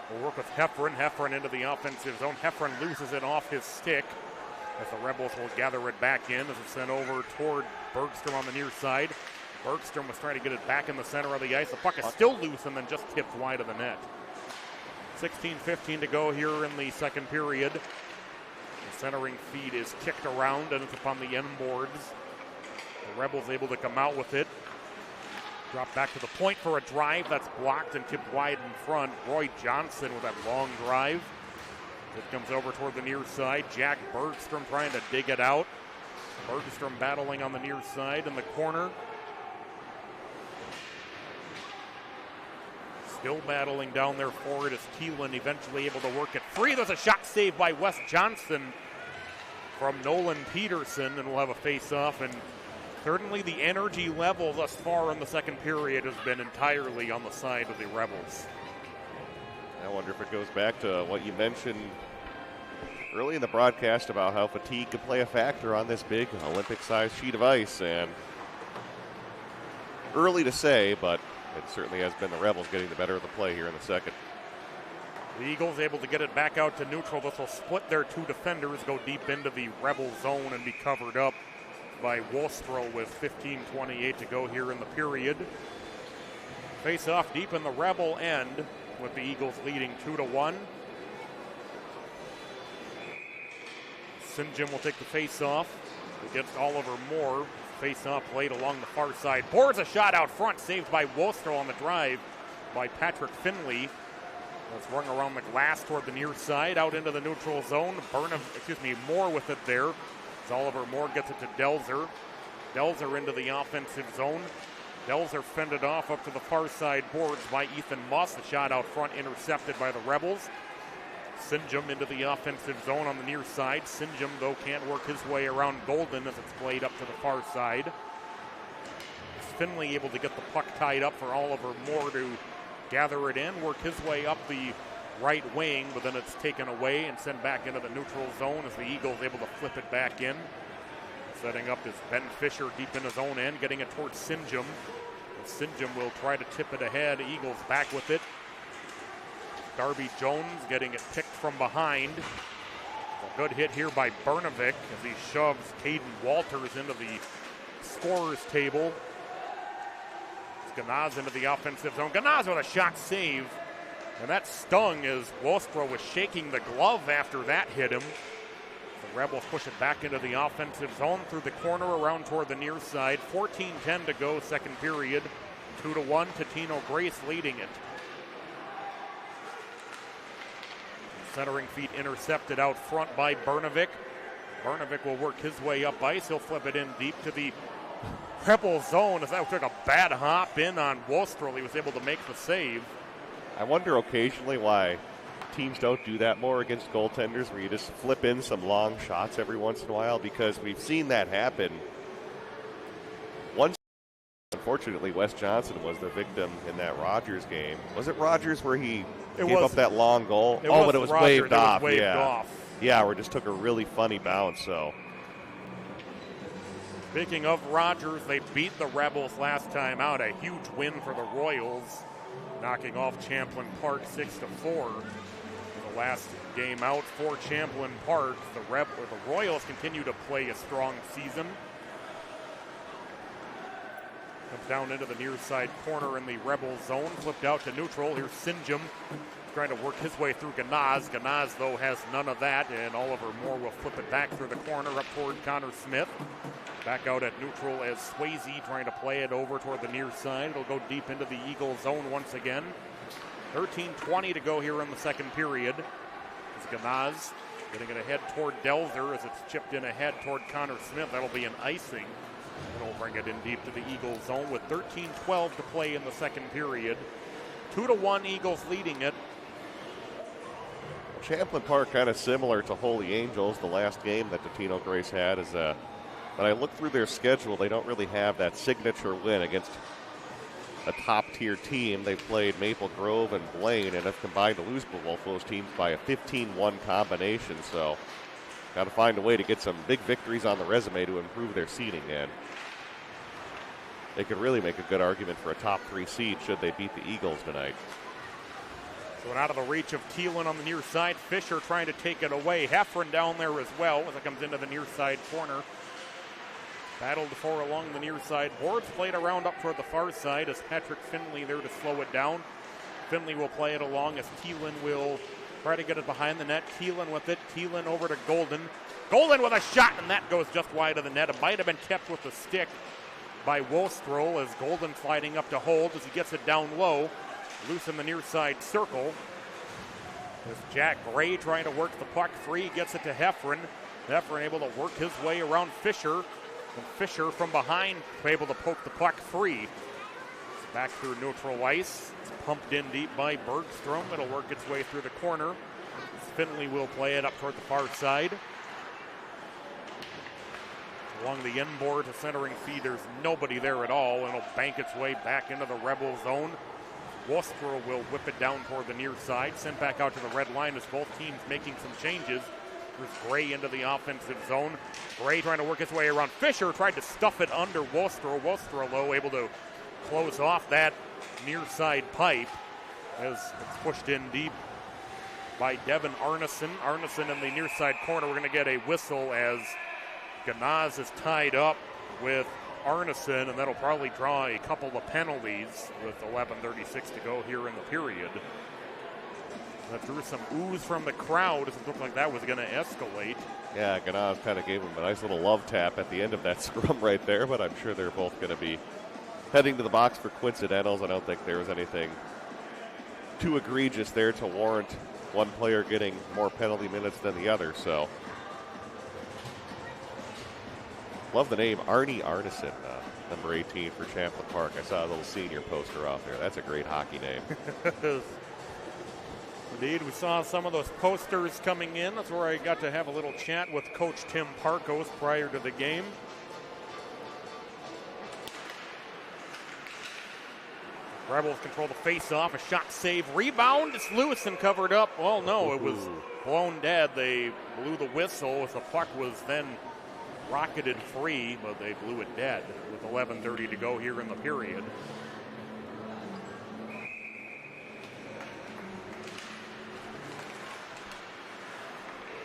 will work with Heffron. Heffron into the offensive zone. Heffron loses it off his stick as the Rebels will gather it back in as it's sent over toward Bergstrom on the near side. Bergstrom was trying to get it back in the center of the ice. The puck is still loose and then just tipped wide of the net. 16:15 to go here in the second period. The centering feed is kicked around and it's up on the end boards. The Rebels able to come out with it. Drop back to the point for a drive that's blocked and tipped wide in front. Roy Johnson with that long drive. It comes over toward the near side. Jack Bergstrom trying to dig it out. Bergstrom battling on the near side in the corner. Still battling down there forward as Thielen eventually able to work it free. There's a shot saved by Wes Johnson from Nolan Peterson, and we'll have a face-off. And certainly the energy level thus far in the second period has been entirely on the side of the Rebels.
I wonder if it goes back to what you mentioned early in the broadcast about how fatigue could play a factor on this big Olympic-sized sheet of ice. And early to say, but it certainly has been the Rebels getting the better of the play here in the second.
The Eagles able to get it back out to neutral. This will split their two defenders, go deep into the Rebel zone and be covered up by Wolstrow with 15:28 to go here in the period. Face off deep in the Rebel end with the Eagles leading 2-1. St. Jim will take the face off against Oliver Moore. Face-off played along the far side. Boards a shot out front, saved by Wolstrow on the drive by Patrick Finley. It's rung around the glass toward the near side, out into the neutral zone. Moore with it there. As Oliver Moore gets it to Delzer. Delzer into the offensive zone. Delzer fended off up to the far side boards by Ethan Muss. The shot out front intercepted by the Rebels. Sinjum into the offensive zone on the near side. Sinjum, though, can't work his way around Golden as it's played up to the far side. Finley able to get the puck tied up for Oliver Moore to gather it in, work his way up the right wing, but then it's taken away and sent back into the neutral zone as the Eagles able to flip it back in. Setting up is Ben Fisher deep in his own end, getting it towards Sinjum. Sinjum will try to tip it ahead. Eagles back with it. Darby Jones getting it picked from behind. A good hit here by Bernovic as he shoves Caden Walters into the scorer's table. Ganaz into the offensive zone. Ganaz with a shot save. And that stung as Wolstrow was shaking the glove after that hit him. The Rebels push it back into the offensive zone through the corner around toward the near side. 14:10 to go, second period. 2-1, Totino-Grace leading it. Centering feet intercepted out front by Bernovic. Bernovic will work his way up ice. He'll flip it in deep to the Rebel zone as that took a bad hop in on Wolstrow. He was able to make the save.
I wonder occasionally why teams don't do that more against goaltenders, where you just flip in some long shots every once in a while, because we've seen that happen. Once, unfortunately, Wes Johnson was the victim in that Rogers game. Was it Rogers where he gave up that long goal? But it was waved off. Yeah, where it just took a really funny bounce. So,
speaking of Rogers, they beat the Rebels last time out. A huge win for the Royals, knocking off Champlin Park 6-4. The last game out for Champlin Park. The Royals continue to play a strong season. Comes down into the near side corner in the Rebel zone. Flipped out to neutral. Here's Sinjum trying to work his way through Ganaz. Ganaz, though, has none of that, and Oliver Moore will flip it back through the corner up toward Connor Smith. Back out at neutral as Swayze trying to play it over toward the near side. It'll go deep into the Eagle zone once again. 13:20 to go here in the second period. It's Ganaz getting it ahead toward Delzer as it's chipped in ahead toward Connor Smith. That'll be an icing. It'll bring it in deep to the Eagles zone with 13:12 to play in the second period. 2-1 Eagles leading it.
Champlin Park kind of similar to Holy Angels, the last game that Totino-Grace had. Is when I look through their schedule, they don't really have that signature win against a top-tier team. They've played Maple Grove and Blaine and have combined to lose both those teams by a 15-1 combination. So got to find a way to get some big victories on the resume to improve their seeding, and they could really make a good argument for a top 3 seed should they beat the Eagles tonight.
So out of the reach of Thielen on the near side. Fisher trying to take it away. Heffron down there as well as it comes into the near side corner. Battled for along the near side boards. Played around up toward the far side as Patrick Finley there to slow it down. Finley will play it along as Thielen will try to get it behind the net. Thielen with it. Thielen over to Golden. Golden with a shot, and that goes just wide of the net. It might have been kept with the stick by Wolstrow as Golden sliding up to hold as he gets it down low. Loose in the near side circle. There's Jack Gray trying to work the puck free. Gets it to Heffron. Heffron able to work his way around Fisher. And Fisher from behind able to poke the puck free. It's back through neutral ice. It's pumped in deep by Bergstrom. It'll work its way through the corner. Finley will play it up toward the far side. Along the end board to centering feed, there's nobody there at all, and it'll bank its way back into the Rebel zone. Wolstrow will whip it down toward the near side, sent back out to the red line as both teams making some changes. There's Gray into the offensive zone. Gray trying to work his way around. Fisher tried to stuff it under Wolstrow. Wolstrow, though, able to close off that near side pipe as it's pushed in deep by Devin Arneson. Arneson in the near side corner. We're going to get a whistle as Ganaz is tied up with Arneson, and that'll probably draw a couple of penalties with 11:36 to go here in the period. That drew some ooze from the crowd. Doesn't look like that was going to escalate.
Yeah, Ganaz kind of gave him a nice little love tap at the end of that scrum right there, but I'm sure they're both going to be heading to the box for coincidentals. I don't think there was anything too egregious there to warrant one player getting more penalty minutes than the other, so. Love the name Arnie Arneson, number 18 for Champlin Park. I saw a little senior poster out there. That's a great hockey name.
Indeed, we saw some of those posters coming in. That's where I got to have a little chat with Coach Tim Parkos prior to the game. Rebels control the face-off. A shot save. Rebound. It's loose and covered up. Well, no, it was blown dead. They blew the whistle as the puck was then rocketed free, but they blew it dead with 11:30 to go here in the period.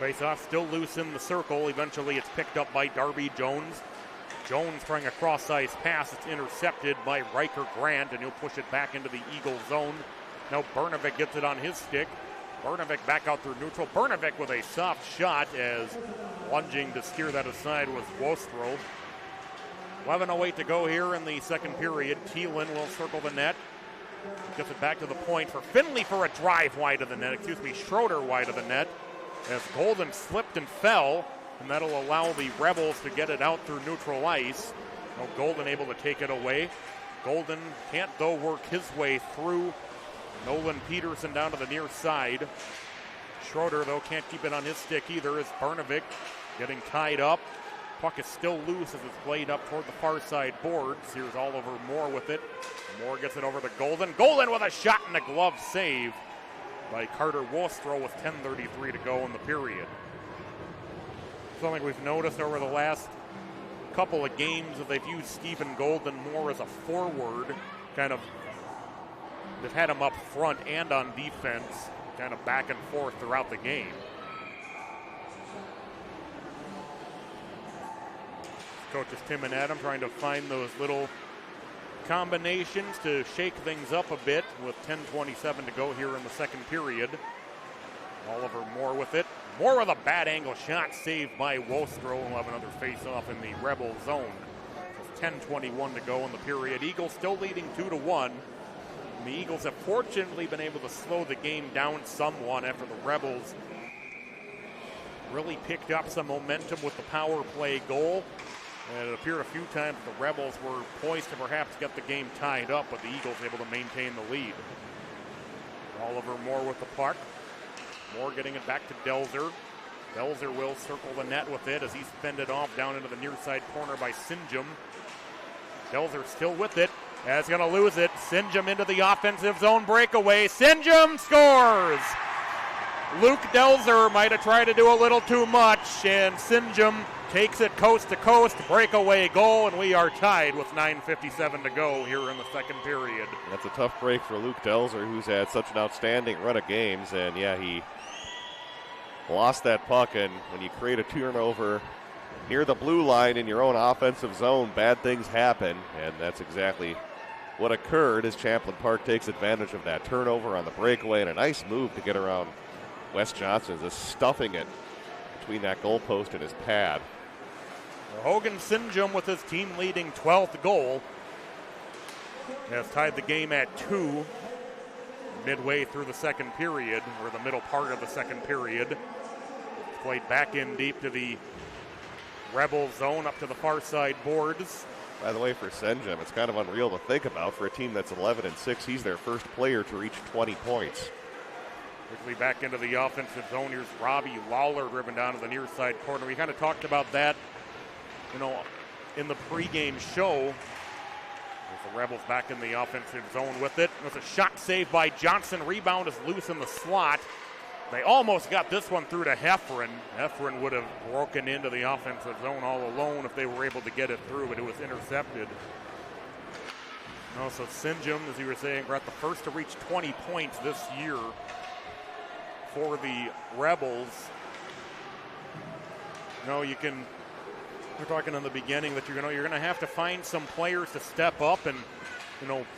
Face-off still loose in the circle. Eventually it's picked up by Darby Jones. Jones trying a cross-ice pass. It's intercepted by Riker Grant, and he'll push it back into the Eagle zone. Now Bernovic gets it on his stick. Bernovic back out through neutral. Bernovic with a soft shot as lunging to steer that aside was Wolstrow. 11:08 to go here in the second period. Thielen will circle the net. Gets it back to the point for Finley for a drive wide of the net. Schroeder wide of the net as Golden slipped and fell, and that'll allow the Rebels to get it out through neutral ice. Now Golden able to take it away. Golden can't, though, work his way through Nolan Peterson down to the near side. Schroeder, though, can't keep it on his stick either as Bernovic getting tied up. Puck is still loose as it's played up toward the far side boards. Here's Oliver Moore with it. Moore gets it over to Golden. Golden with a shot and a glove save by Carter Wolstrow with 10:33 to go in the period. Something we've noticed over the last couple of games that they've used Stephen Golden more as a forward, they've had him up front and on defense, kind of back and forth throughout the game. Coaches Tim and Adam trying to find those little combinations to shake things up a bit with 10:27 to go here in the second period. Oliver Moore with it. Moore with a bad angle shot saved by Wostro. We'll have another face-off in the Rebel zone. 10:21 to go in the period. Eagles still leading 2-1. And the Eagles have fortunately been able to slow the game down somewhat after the Rebels really picked up some momentum with the power play goal. And it appeared a few times the Rebels were poised to perhaps get the game tied up, but the Eagles able to maintain the lead. Oliver Moore with the puck. Moore getting it back to Delzer. Delzer will circle the net with it as he's fended off down into the near side corner by Sinjum. Delzer still with it, as going to lose it. Sinjum into the offensive zone breakaway. Sinjum scores! Luke Delzer might have tried to do a little too much, and Sinjum takes it coast to coast, breakaway goal, and we are tied with 9:57 to go here in the second period.
That's a tough break for Luke Delzer, who's had such an outstanding run of games, and yeah, he lost that puck, and when you create a turnover near the blue line in your own offensive zone, bad things happen, and that's exactly what occurred as Champlin Park takes advantage of that turnover on the breakaway, and a nice move to get around Wes Johnson, just stuffing it between that goalpost and his pad.
Hogan Sinjum with his team-leading 12th goal has tied the game at 2 midway through the second period, or the middle part of the second period. Played back in deep to the Rebel zone up to the far side boards.
By the way, for Sinjum, it's kind of unreal to think about. For a team that's 11-6, he's their first player to reach 20 points.
Quickly back into the offensive zone. Here's Robbie Lawler driven down to the near side corner. We kind of talked about that, in the pregame show. As the Rebels back in the offensive zone with it. It was a shot saved by Johnson. Rebound is loose in the slot. They almost got this one through to Heffron. Heffron would have broken into the offensive zone all alone if they were able to get it through, but it was intercepted. So Sinjum, as you were saying, got the first to reach 20 points this year for the Rebels. We're talking in the beginning that you're going to have to find some players to step up and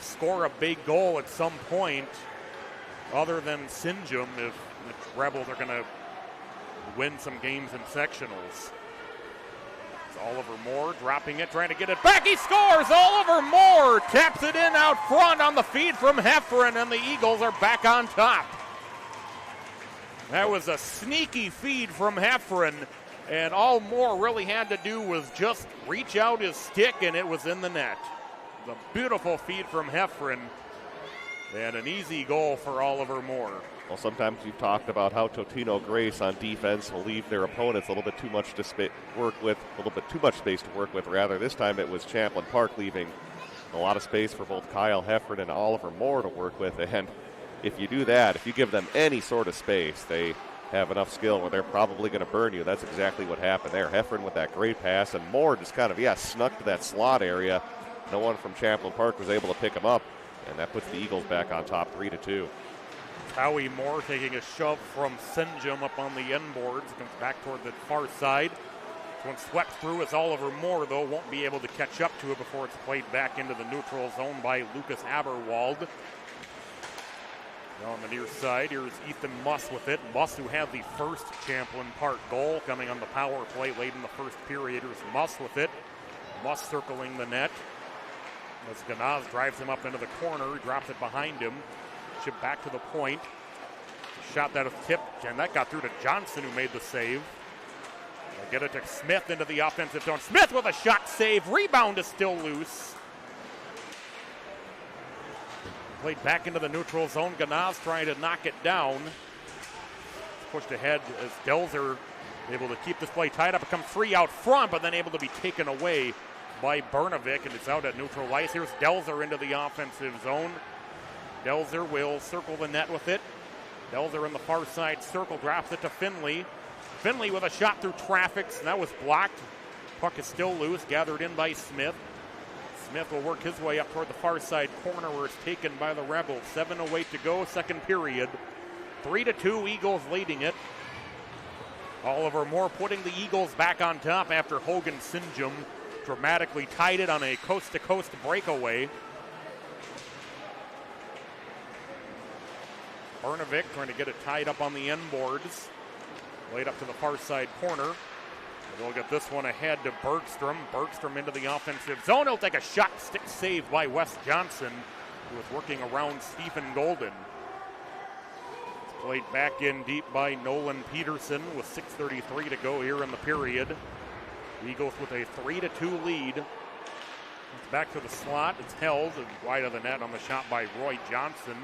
score a big goal at some point, other than Sinjum, if the Rebels are going to win some games in sectionals. It's Oliver Moore dropping it, trying to get it back. He scores! Oliver Moore taps it in out front on the feed from Heffron, and the Eagles are back on top. That was a sneaky feed from Heffron, and all Moore really had to do was just reach out his stick, and it was in the net. The beautiful feed from Heffron, and an easy goal for Oliver Moore.
Well, sometimes you've talked about how Totino-Grace on defense will leave their opponents a little bit too much to work with, a little bit too much space to work with. Rather, this time it was Champlin Park leaving a lot of space for both Kyle Heffron and Oliver Moore to work with. And if you do that, if you give them any sort of space, they have enough skill where they're probably going to burn you. That's exactly what happened there. Heffron with that great pass, and Moore just kind of, snuck to that slot area. No one from Champlin Park was able to pick him up, and that puts the Eagles back on top 3-2.
Howie Moore taking a shove from Sinjum up on the end boards. Comes back toward the far side. When swept through as Oliver Moore, though, won't be able to catch up to it before it's played back into the neutral zone by Lucas Aberwald. On the near side, here's Ethan Muss with it. Muss, who had the first Champlin Park goal coming on the power play late in the first period. Here's Muss with it. Muss circling the net. As Ganaz drives him up into the corner, he drops it behind him. Chip back to the point. Shot that was tipped, and that got through to Johnson, who made the save. They'll get it to Smith into the offensive zone. Smith with a shot save. Rebound is still loose. Played back into the neutral zone. Ganaz trying to knock it down. Pushed ahead as Delzer able to keep this play tied up. It comes free out front, but then able to be taken away by Bernovic, and it's out at neutral ice. Here's Delzer into the offensive zone. Delzer will circle the net with it. Delzer in the far side circle, drops it to Finley. Finley with a shot through traffic, and that was blocked. Puck is still loose, gathered in by Smith. Smith will work his way up toward the far side corner where it's taken by the Rebels. 7:08 to go, second period. 3-2, Eagles leading it. Oliver Moore putting the Eagles back on top after Hogan Sinjum dramatically tied it on a coast-to-coast breakaway. Bernovic trying to get it tied up on the end boards. Laid up to the far side corner. They'll get this one ahead to Bergstrom. Bergstrom into the offensive zone. He'll take a shot stick save by Wes Johnson, who was working around Stephen Golden. It's played back in deep by Nolan Peterson with 6:33 to go here in the period. Eagles with a 3-2 lead. It's back to the slot. It's held wide of the net on the shot by Roy Johnson.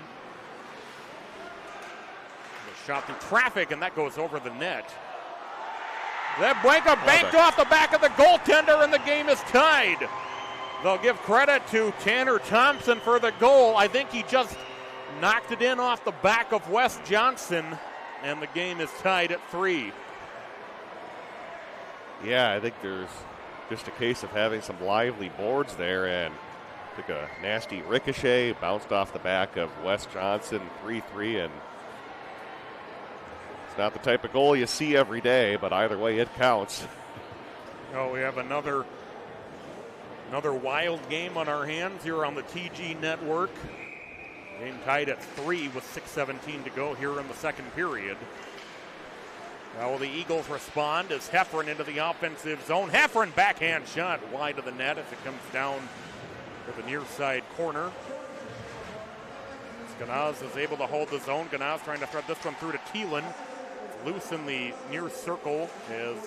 The shot through traffic, and that goes over the net. That Buenca banked off the back of the goaltender, and the game is tied. They'll give credit to Tanner Thompson for the goal. I think he just knocked it in off the back of Wes Johnson, and the game is tied at 3.
Yeah, I think there's just a case of having some lively boards there, and took a nasty ricochet, bounced off the back of Wes Johnson, 3-3, and it's not the type of goal you see every day, but either way, it counts.
Oh, we have another wild game on our hands here on the TG Network. Game tied at 3 with 6:17 to go here in the second period. Now will the Eagles respond as Heffron into the offensive zone. Heffron backhand shot wide of the net as it comes down to the near side corner. Ganaz is able to hold the zone. Ganaz trying to thread this one through to Thielen. Loose in the near circle as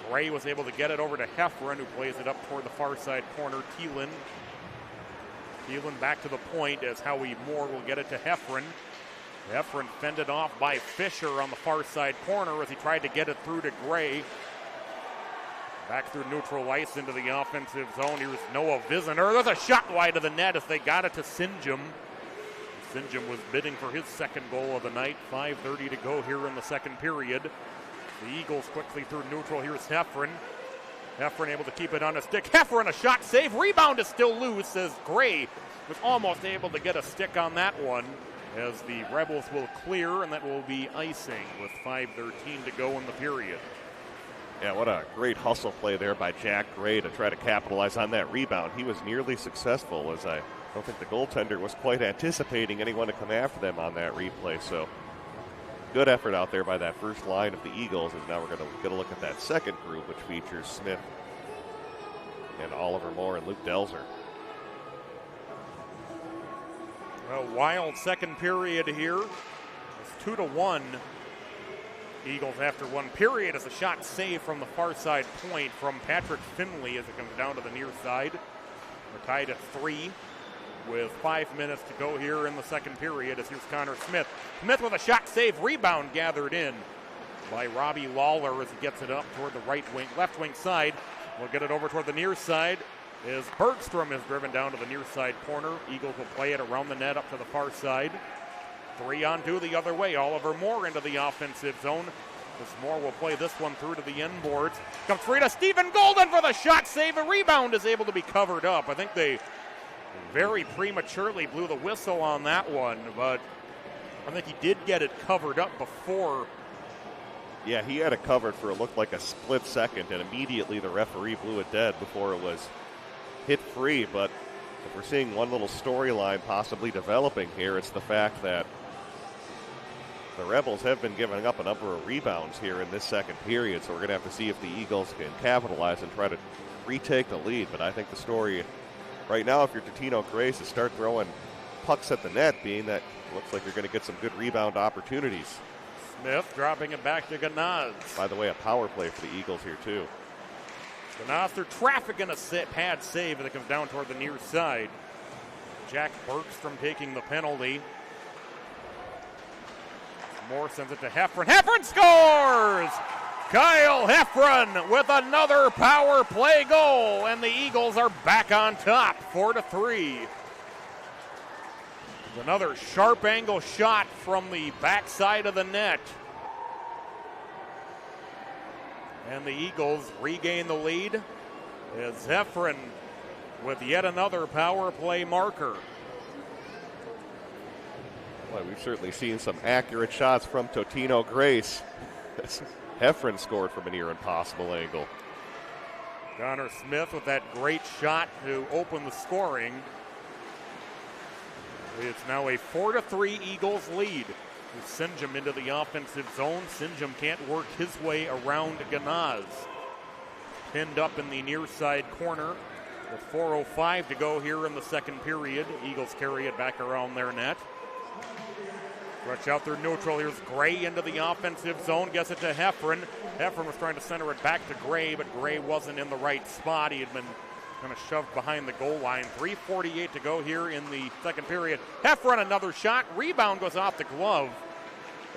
Gray was able to get it over to Heffron, who plays it up toward the far side corner. Thielen back to the point as Howie Moore will get it to Heffron. Heffron fended off by Fisher on the far side corner as he tried to get it through to Gray. Back through neutral ice into the offensive zone. Here's Noah Viziner. There's a shot wide of the net as they got it to Sinjum. Sinjum was bidding for his second goal of the night. 5:30 to go here in the second period. The Eagles quickly through neutral. Here's Heffron. Heffron able to keep it on a stick. Heffron a shot save. Rebound is still loose as Gray was almost able to get a stick on that one as the Rebels will clear, and that will be icing with 5:13 to go in the period.
Yeah, what a great hustle play there by Jack Gray to try to capitalize on that rebound. He was nearly successful, as I don't think the goaltender was quite anticipating anyone to come after them on that replay. So good effort out there by that first line of the Eagles, as now we're going to get a look at that second group, which features Smith and Oliver Moore and Luke Delzer.
A wild second period here. It's 2-1. Eagles after one period as a shot saved from the far side point from Patrick Finley as it comes down to the near side. We're tied at 3 with 5 minutes to go here in the second period as here's Connor Smith. Smith with a shot save, rebound gathered in by Robbie Lawler as he gets it up toward the left wing side. We'll get it over toward the near side as Bergstrom is driven down to the near side corner. Eagles will play it around the net up to the far side. 3-on-2 the other way. Oliver Moore into the offensive zone. As Moore will play this one through to the end boards. Comes free to Stephen Golden for the shot save. A rebound is able to be covered up. I think they very prematurely blew the whistle on that one, but I think he did get it covered up before.
Yeah, he had it covered for it looked like a split second, and immediately the referee blew it dead before it was hit free. But if we're seeing one little storyline possibly developing here, it's the fact that the Rebels have been giving up a number of rebounds here in this second period, so we're going to have to see if the Eagles can capitalize and try to retake the lead. But I think the story right now, if you're Totino-Grace, is start throwing pucks at the net, being that it looks like you're going to get some good rebound opportunities.
Smith dropping it back to Ganaz.
By the way, a power play for the Eagles here, too.
Ganaz through traffic and a pad save, and it comes down toward the near side. Jack Bergstrom taking the penalty. Moore sends it to Heffron. Heffron scores! Kyle Heffron with another power play goal, and the Eagles are back on top, 4-3. Another sharp angle shot from the backside of the net. And the Eagles regain the lead as Heffron with yet another power play marker.
Well, we've certainly seen some accurate shots from Totino-Grace. Heffron scored from a near impossible angle.
Connor Smith with that great shot to open the scoring. It's now a 4-3 Eagles lead. With Sinjum into the offensive zone. Sinjum can't work his way around Ganaz. Pinned up in the near side corner with 4:05 to go here in the second period. Eagles carry it back around their net. Stretch out their neutral. Here's Gray into the offensive zone. Gets it to Heffron. Heffron was trying to center it back to Gray, but Gray wasn't in the right spot. He had been kind of shoved behind the goal line. 3:48 to go here in the second period. Heffron, another shot. Rebound goes off the glove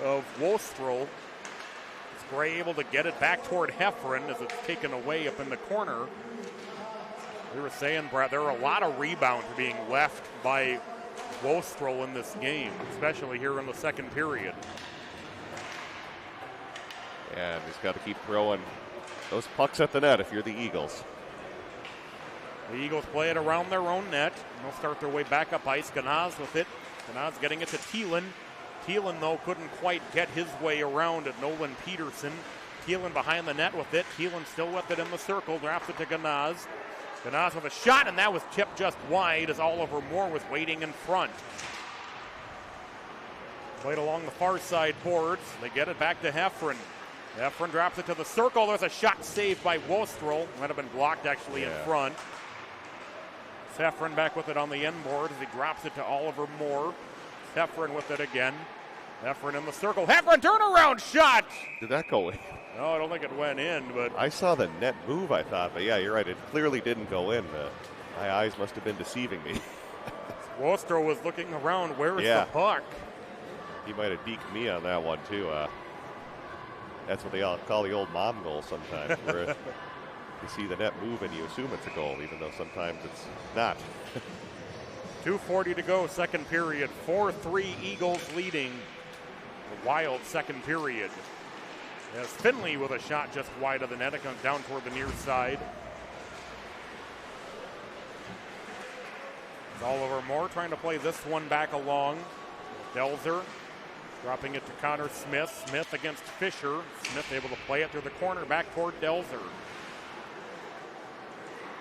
of Wostrel. Is Gray able to get it back toward Heffron as it's taken away up in the corner? We were saying, Brad, there are a lot of rebounds being left by Wostrel in this game, especially here in the second period.
And he's got to keep throwing those pucks at the net if you're the Eagles.
The Eagles play it around their own net. And they'll start their way back up ice. Ganaz with it. Ganaz getting it to Thielen. Thielen, though, couldn't quite get his way around at Nolan Peterson. Thielen behind the net with it. Thielen still with it in the circle. Drops it to Ganaz. Ganaz with a shot, and that was tipped just wide as Oliver Moore was waiting in front. Played along the far side boards. They get it back to Heffron. Heffron drops it to the circle. There's a shot saved by Wostrel. Might have been blocked actually in front. Heffron back with it on the end board as he drops it to Oliver Moore. Heffron with it again. Heffron in the circle. Heffron turnaround shot!
Did that go in?
No, I don't think it went in, but
I saw the net move, I thought, but yeah, you're right. It clearly didn't go in. My eyes must have been deceiving me.
Wostrel was looking around. Where is the puck?
He might have deked me on that one, too. That's what they all call the old mom goal sometimes, where you see the net move and you assume it's a goal, even though sometimes it's not.
2:40 to go, second period. 4-3 Eagles leading. A wild second period. As Finley with a shot just wide of the net. It comes down toward the near side. It's Oliver Moore trying to play this one back along. Delzer dropping it to Connor Smith. Smith against Fisher. Smith able to play it through the corner back toward Delzer.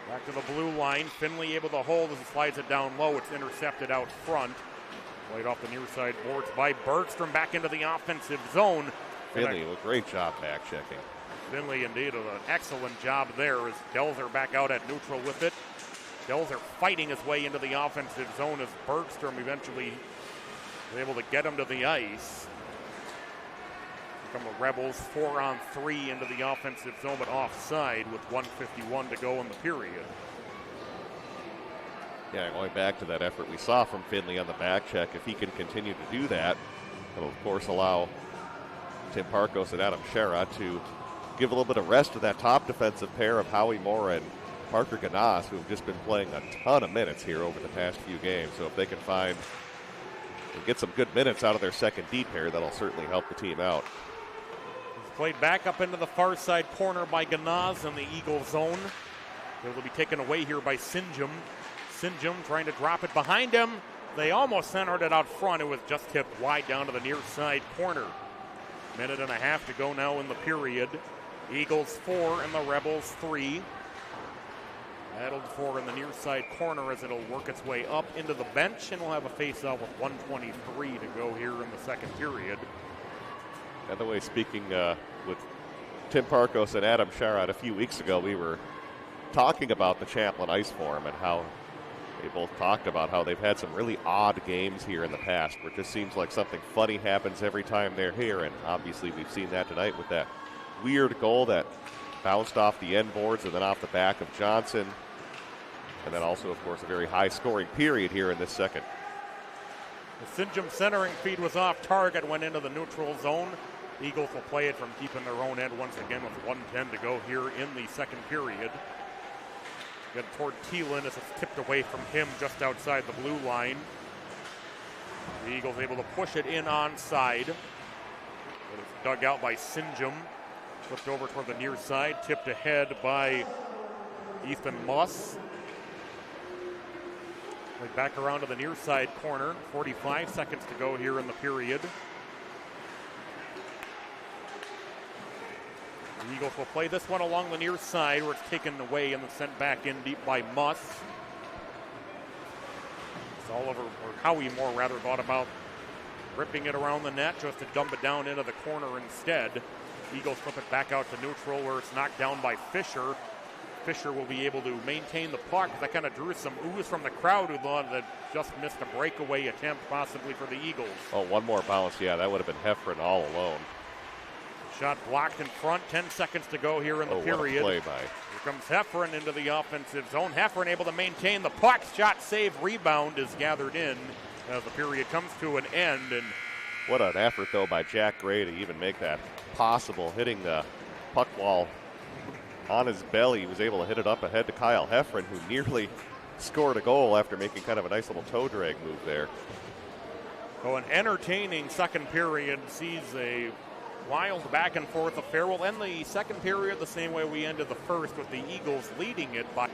Back to the blue line. Finley able to hold as he slides it down low. It's intercepted out front. Played off the near side boards by Bergstrom back into the offensive zone.
Finley, a great job back checking.
Finley indeed with an excellent job there as Delzer back out at neutral with it. Delzer fighting his way into the offensive zone as Bergstrom eventually was able to get him to the ice. From the Rebels, 4-on-3 into the offensive zone, but offside with 1:51 to go in the period.
Yeah, going back to that effort we saw from Finley on the back check, if he can continue to do that, it'll of course allow Tim Parkos and Adam Shera to give a little bit of rest to that top defensive pair of Howie Moore and Parker Ganaz, who have just been playing a ton of minutes here over the past few games. So if they can find and get some good minutes out of their second D pair, that'll certainly help the team out.
It's played back up into the far side corner by Ganaz in the Eagle zone. It will be taken away here by Sinjum. Sinjum trying to drop it behind him. They almost centered it out front. It was just tipped wide down to the near side corner. Minute and a half to go now in the period. Eagles 4 and the Rebels 3. Battled for in the near side corner as it'll work its way up into the bench, and we'll have a face-off with 1:23 to go here in the second period.
By the way, speaking with Tim Parkos and Adam Sharrod a few weeks ago, we were talking about the Champlin Ice Forum and how they both talked about how they've had some really odd games here in the past where it just seems like something funny happens every time they're here, and obviously we've seen that tonight with that weird goal that bounced off the end boards and then off the back of Johnson, and then also, of course, a very high-scoring period here in this second.
The Sinjum centering feed was off target, went into the neutral zone. Eagles will play it from deep in their own end once again with 1:10 to go here in the second period. Get toward Thielen as it's tipped away from him just outside the blue line. The Eagles able to push it in onside. It is dug out by Sinjum. Flipped over toward the near side, tipped ahead by Ethan Muss. Played back around to the near side corner. 45 seconds to go here in the period. The Eagles will play this one along the near side where it's taken away and then sent back in deep by Muss. Oliver, or Howie Moore rather, thought about ripping it around the net just to dump it down into the corner instead. Eagles flip it back out to neutral where it's knocked down by Fisher. Fisher will be able to maintain the puck. That kind of drew some ooze from the crowd who thought that just missed a breakaway attempt possibly for the Eagles.
Oh, one more bounce. Yeah, that would have been Heffron all alone.
Shot blocked in front. 10 seconds to go here in the period.
What a play by.
Here comes Heffron into the offensive zone. Heffron able to maintain the puck. Shot, save, rebound is gathered in as the period comes to an end. And
what an effort, though, by Jack Gray to even make that possible, hitting the puck wall on his belly. He was able to hit it up ahead to Kyle Heffron, who nearly scored a goal after making kind of a nice little toe drag move there.
So an entertaining second period sees a wild back and forth affair. We'll end the second period the same way we ended the first, with the Eagles leading it by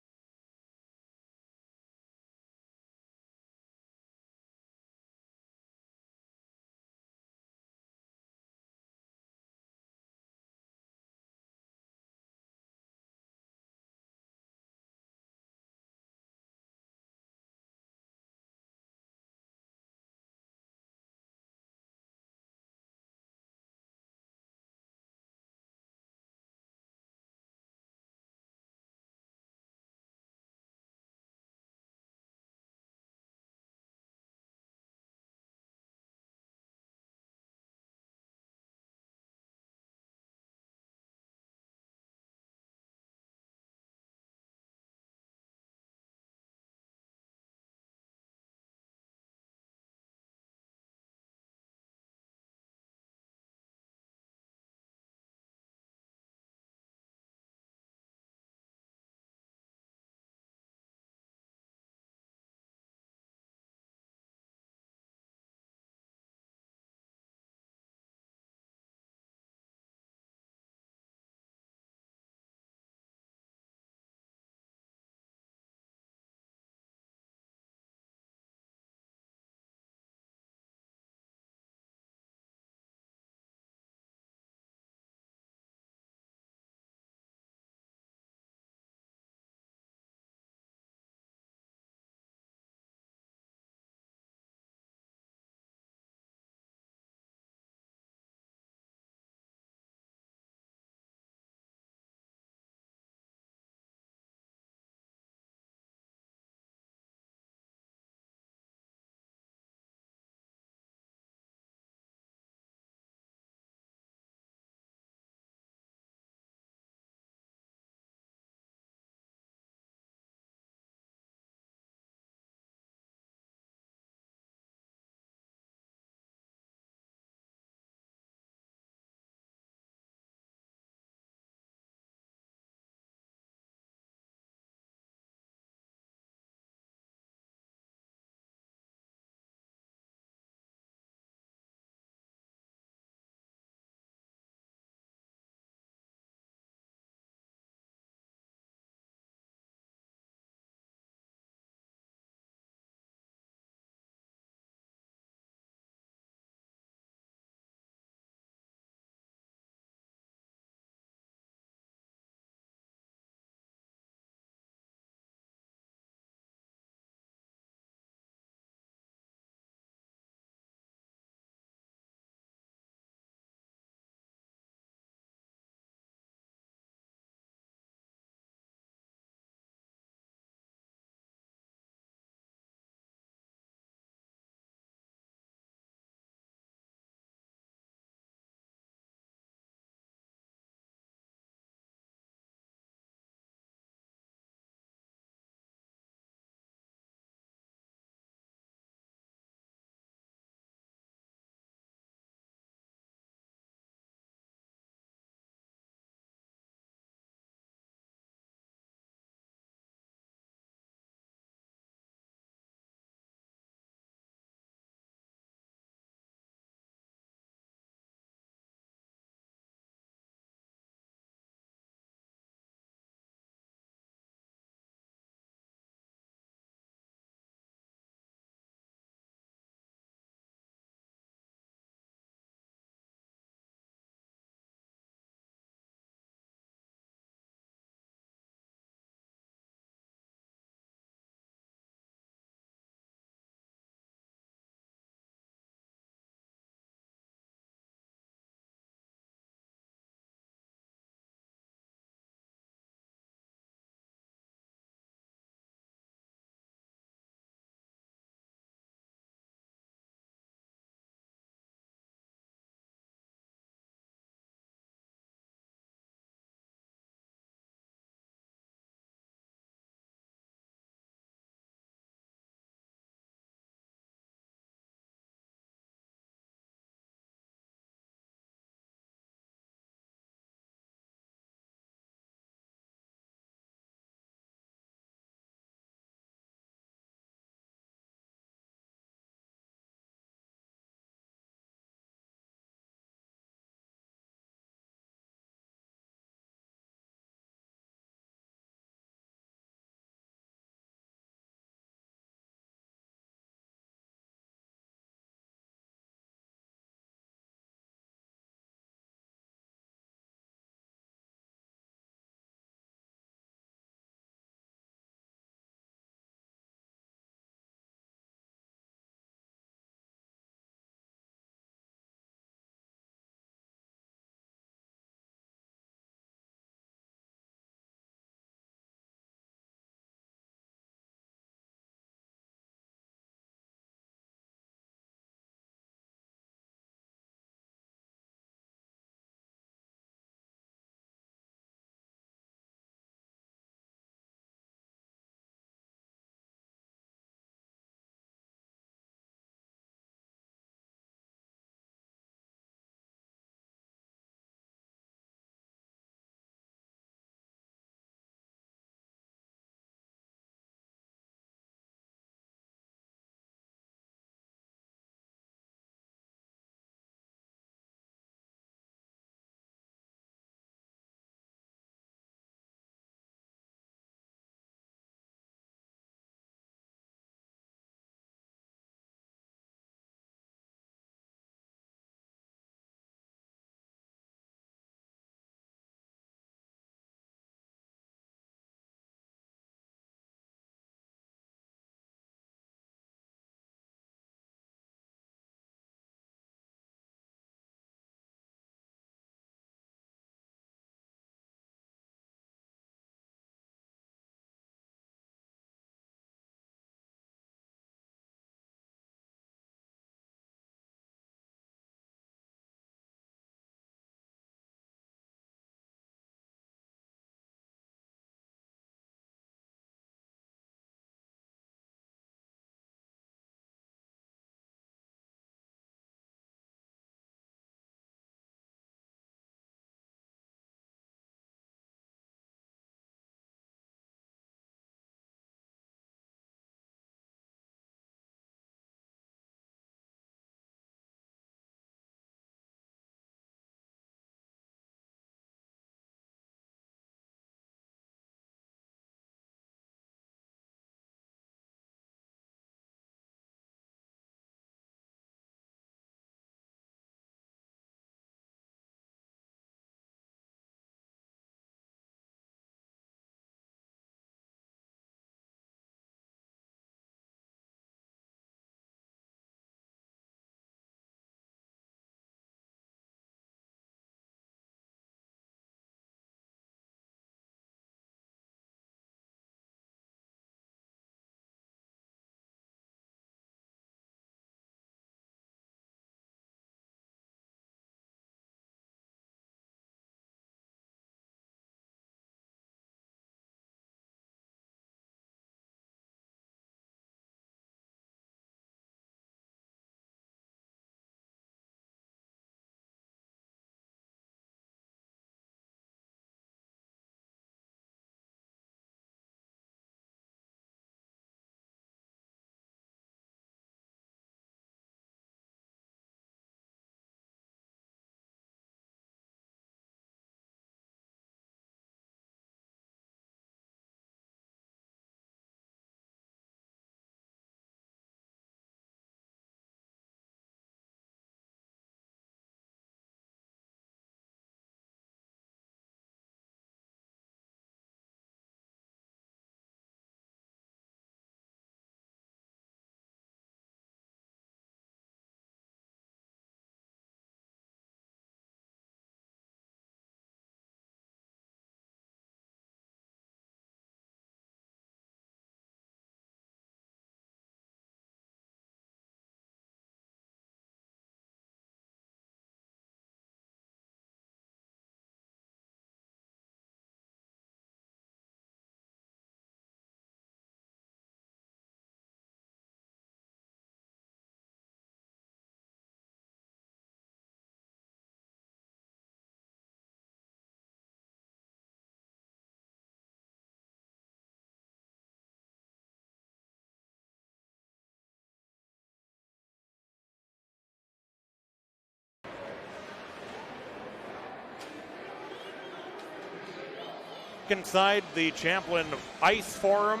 Back inside the Champlin Ice Forum,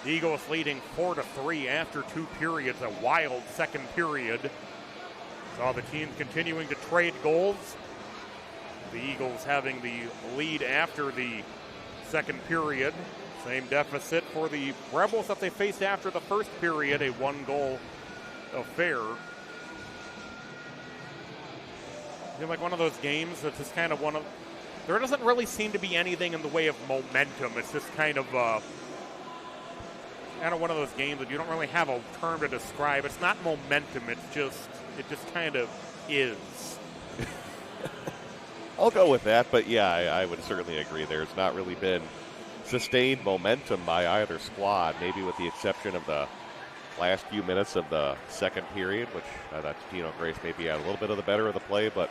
the Eagles leading 4-3 after 2 periods, a wild second period. Saw the team continuing to trade goals. The Eagles having the lead after the second period. Same deficit for the Rebels that they faced after the first period, a 1-goal affair. It's like one of those games that's just kind of there doesn't really seem to be anything in the way of momentum. It's just kind of one of those games that you don't really have a term to describe. It's not momentum, it just kind of is.
I'll go with that, but yeah, I would certainly agree. There's not really been sustained momentum by either squad, maybe with the exception of the last few minutes of the second period, which that Totino-Grace maybe had a little bit of the better of the play, but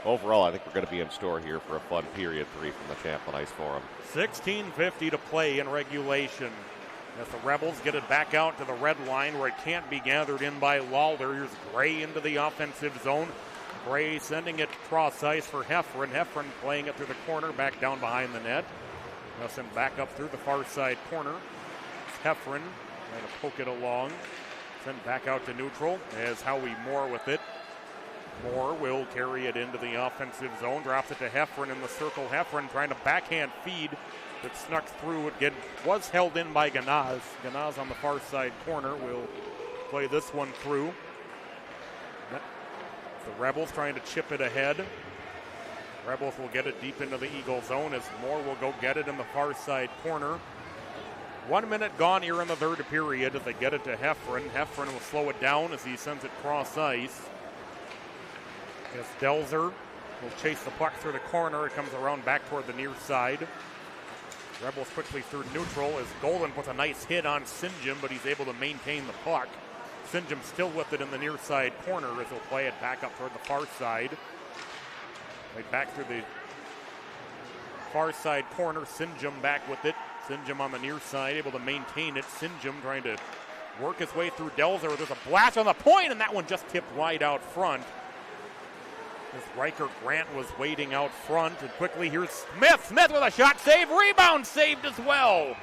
overall I think we're going to be in store here for a fun period 3 from the Champlin Ice Forum.
16:50 to play in regulation. As the Rebels get it back out to the red line where it can't be gathered in by Lawler. Here's Gray into the offensive zone. Gray sending it cross ice for Heffron. Heffron playing it through the corner, back down behind the net. Now send back up through the far side corner. It's Heffron trying to poke it along. Send back out to neutral as Howie Moore with it. Moore will carry it into the offensive zone. Drops it to Heffron in the circle. Heffron trying to backhand feed. It snuck through. It was held in by Ganaz. Ganaz on the far side corner will play this one through. The Rebels trying to chip it ahead. Rebels will get it deep into the Eagle zone as Moore will go get it in the far side corner. 1 minute gone here in the third period as they get it to Heffron. Heffron will slow it down as he sends it cross ice. As Delzer will chase the puck through the corner. It comes around back toward the near side. Rebels quickly through neutral as Golden puts a nice hit on Sinjum, but he's able to maintain the puck. Sinjum still with it in the near side corner as he'll play it back up toward the far side. Right back through the far side corner. Sinjum back with it. Sinjum on the near side, able to maintain it. Sinjum trying to work his way through Delzer. There's a blast on the point, and that one just tipped wide out front. As Riker Grant was waiting out front, and quickly here's Smith. Smith with a shot save, rebound saved as well.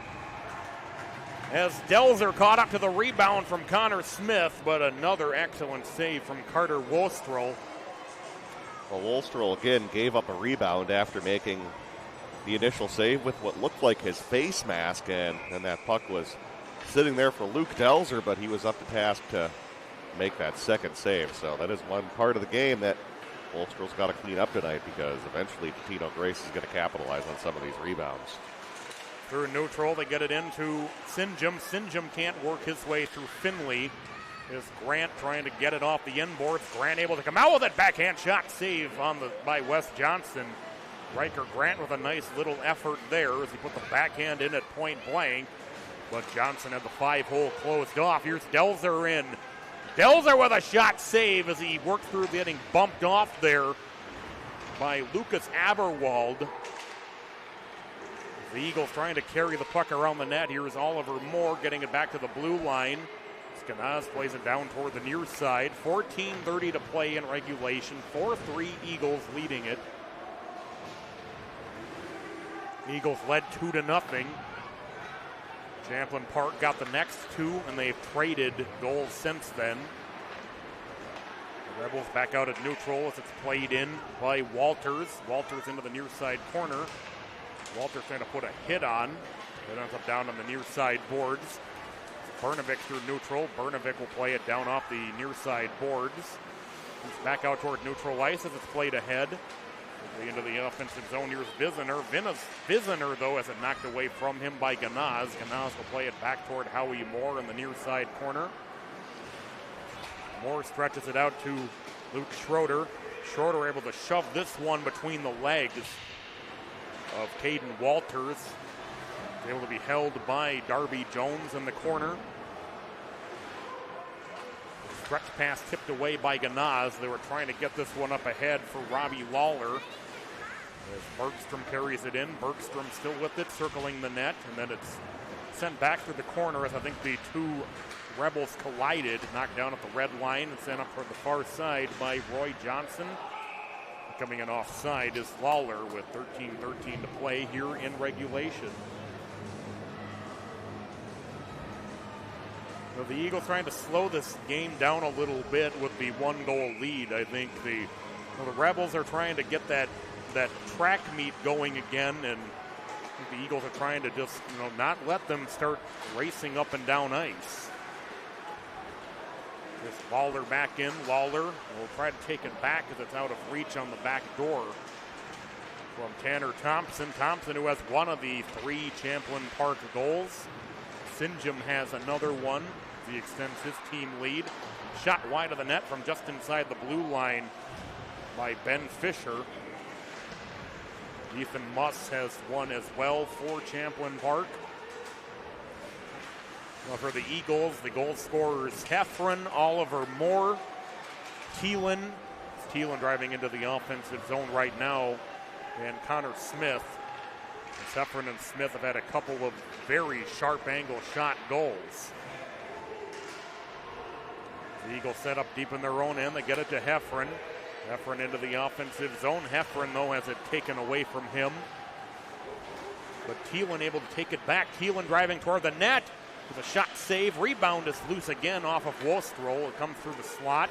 As Delzer caught up to the rebound from Connor Smith, but another excellent save from Carter Wolstrel.
Well, Wolstrel again gave up a rebound after making the initial save with what looked like his face mask, and that puck was sitting there for Luke Delzer, but he was up to task to make that second save. So that is one part of the game that Wolstrel's got to clean up tonight, because eventually Totino-Grace is going to capitalize on some of these rebounds.
Through neutral, they get it into Sinjum. Sinjum can't work his way through Finley. Is Grant trying to get it off the inboards. Grant able to come out with it. Backhand shot save by Wes Johnson. Riker Grant with a nice little effort there as he put the backhand in at point blank. But Johnson had the 5-hole closed off. Here's Delzer in. Delzer with a shot save as he worked through getting bumped off there by Lucas Aberwald. The Eagles trying to carry the puck around the net. Here's Oliver Moore getting it back to the blue line. Skanaz plays it down toward the near side. 14:30 to play in regulation. 4-3 Eagles leading it. Eagles led 2-0. Champlin Park got the next two, and they've traded goals since then. The Rebels back out at neutral as it's played in by Walters. Walters into the near side corner. Walters trying to put a hit on. It ends up down on the near side boards. Bernovic through neutral. Bernovic will play it down off the near side boards. He's back out toward neutral ice as it's played ahead. Into the offensive zone. Here's Viziner. Viziner, though, has it knocked away from him by Ganaz. Ganaz will play it back toward Howie Moore in the near side corner. Moore stretches it out to Luke Schroeder. Schroeder able to shove this one between the legs of Caden Walters. Able to be held by Darby Jones in the corner. Stretch pass tipped away by Ganaz. They were trying to get this one up ahead for Robbie Lawler. As Bergstrom carries it in. Bergstrom still with it, circling the net. And then it's sent back through the corner as I think the two Rebels collided. Knocked down at the red line and sent up toward the far side by Roy Johnson. Coming in offside is Lawler with 13:13 to play here in regulation. So the Eagles trying to slow this game down a little bit with the 1-goal lead. I think the Rebels are trying to get that track meet going again, and the Eagles are trying to just not let them start racing up and down ice. Just Lawler back in. Lawler will try to take it back as it's out of reach on the back door from Tanner Thompson. Thompson, who has one of the 3 Champlin Park goals. Sinjum has another one. He extends his team lead. Shot wide of the net from just inside the blue line by Ben Fisher. Ethan Muss has one as well for Champlin Park. Well, for the Eagles, the goal scorers Heffron, Oliver Moore, Thielen. Thielen driving into the offensive zone right now, and Connor Smith. Heffron and Smith have had a couple of very sharp angle shot goals. The Eagles set up deep in their own end. They get it to Heffron. Heffron into the offensive zone. Heffron, though, has it taken away from him. But Thielen able to take it back. Thielen driving toward the net with a shot save. Rebound is loose again off of Wostrel. It comes through the slot.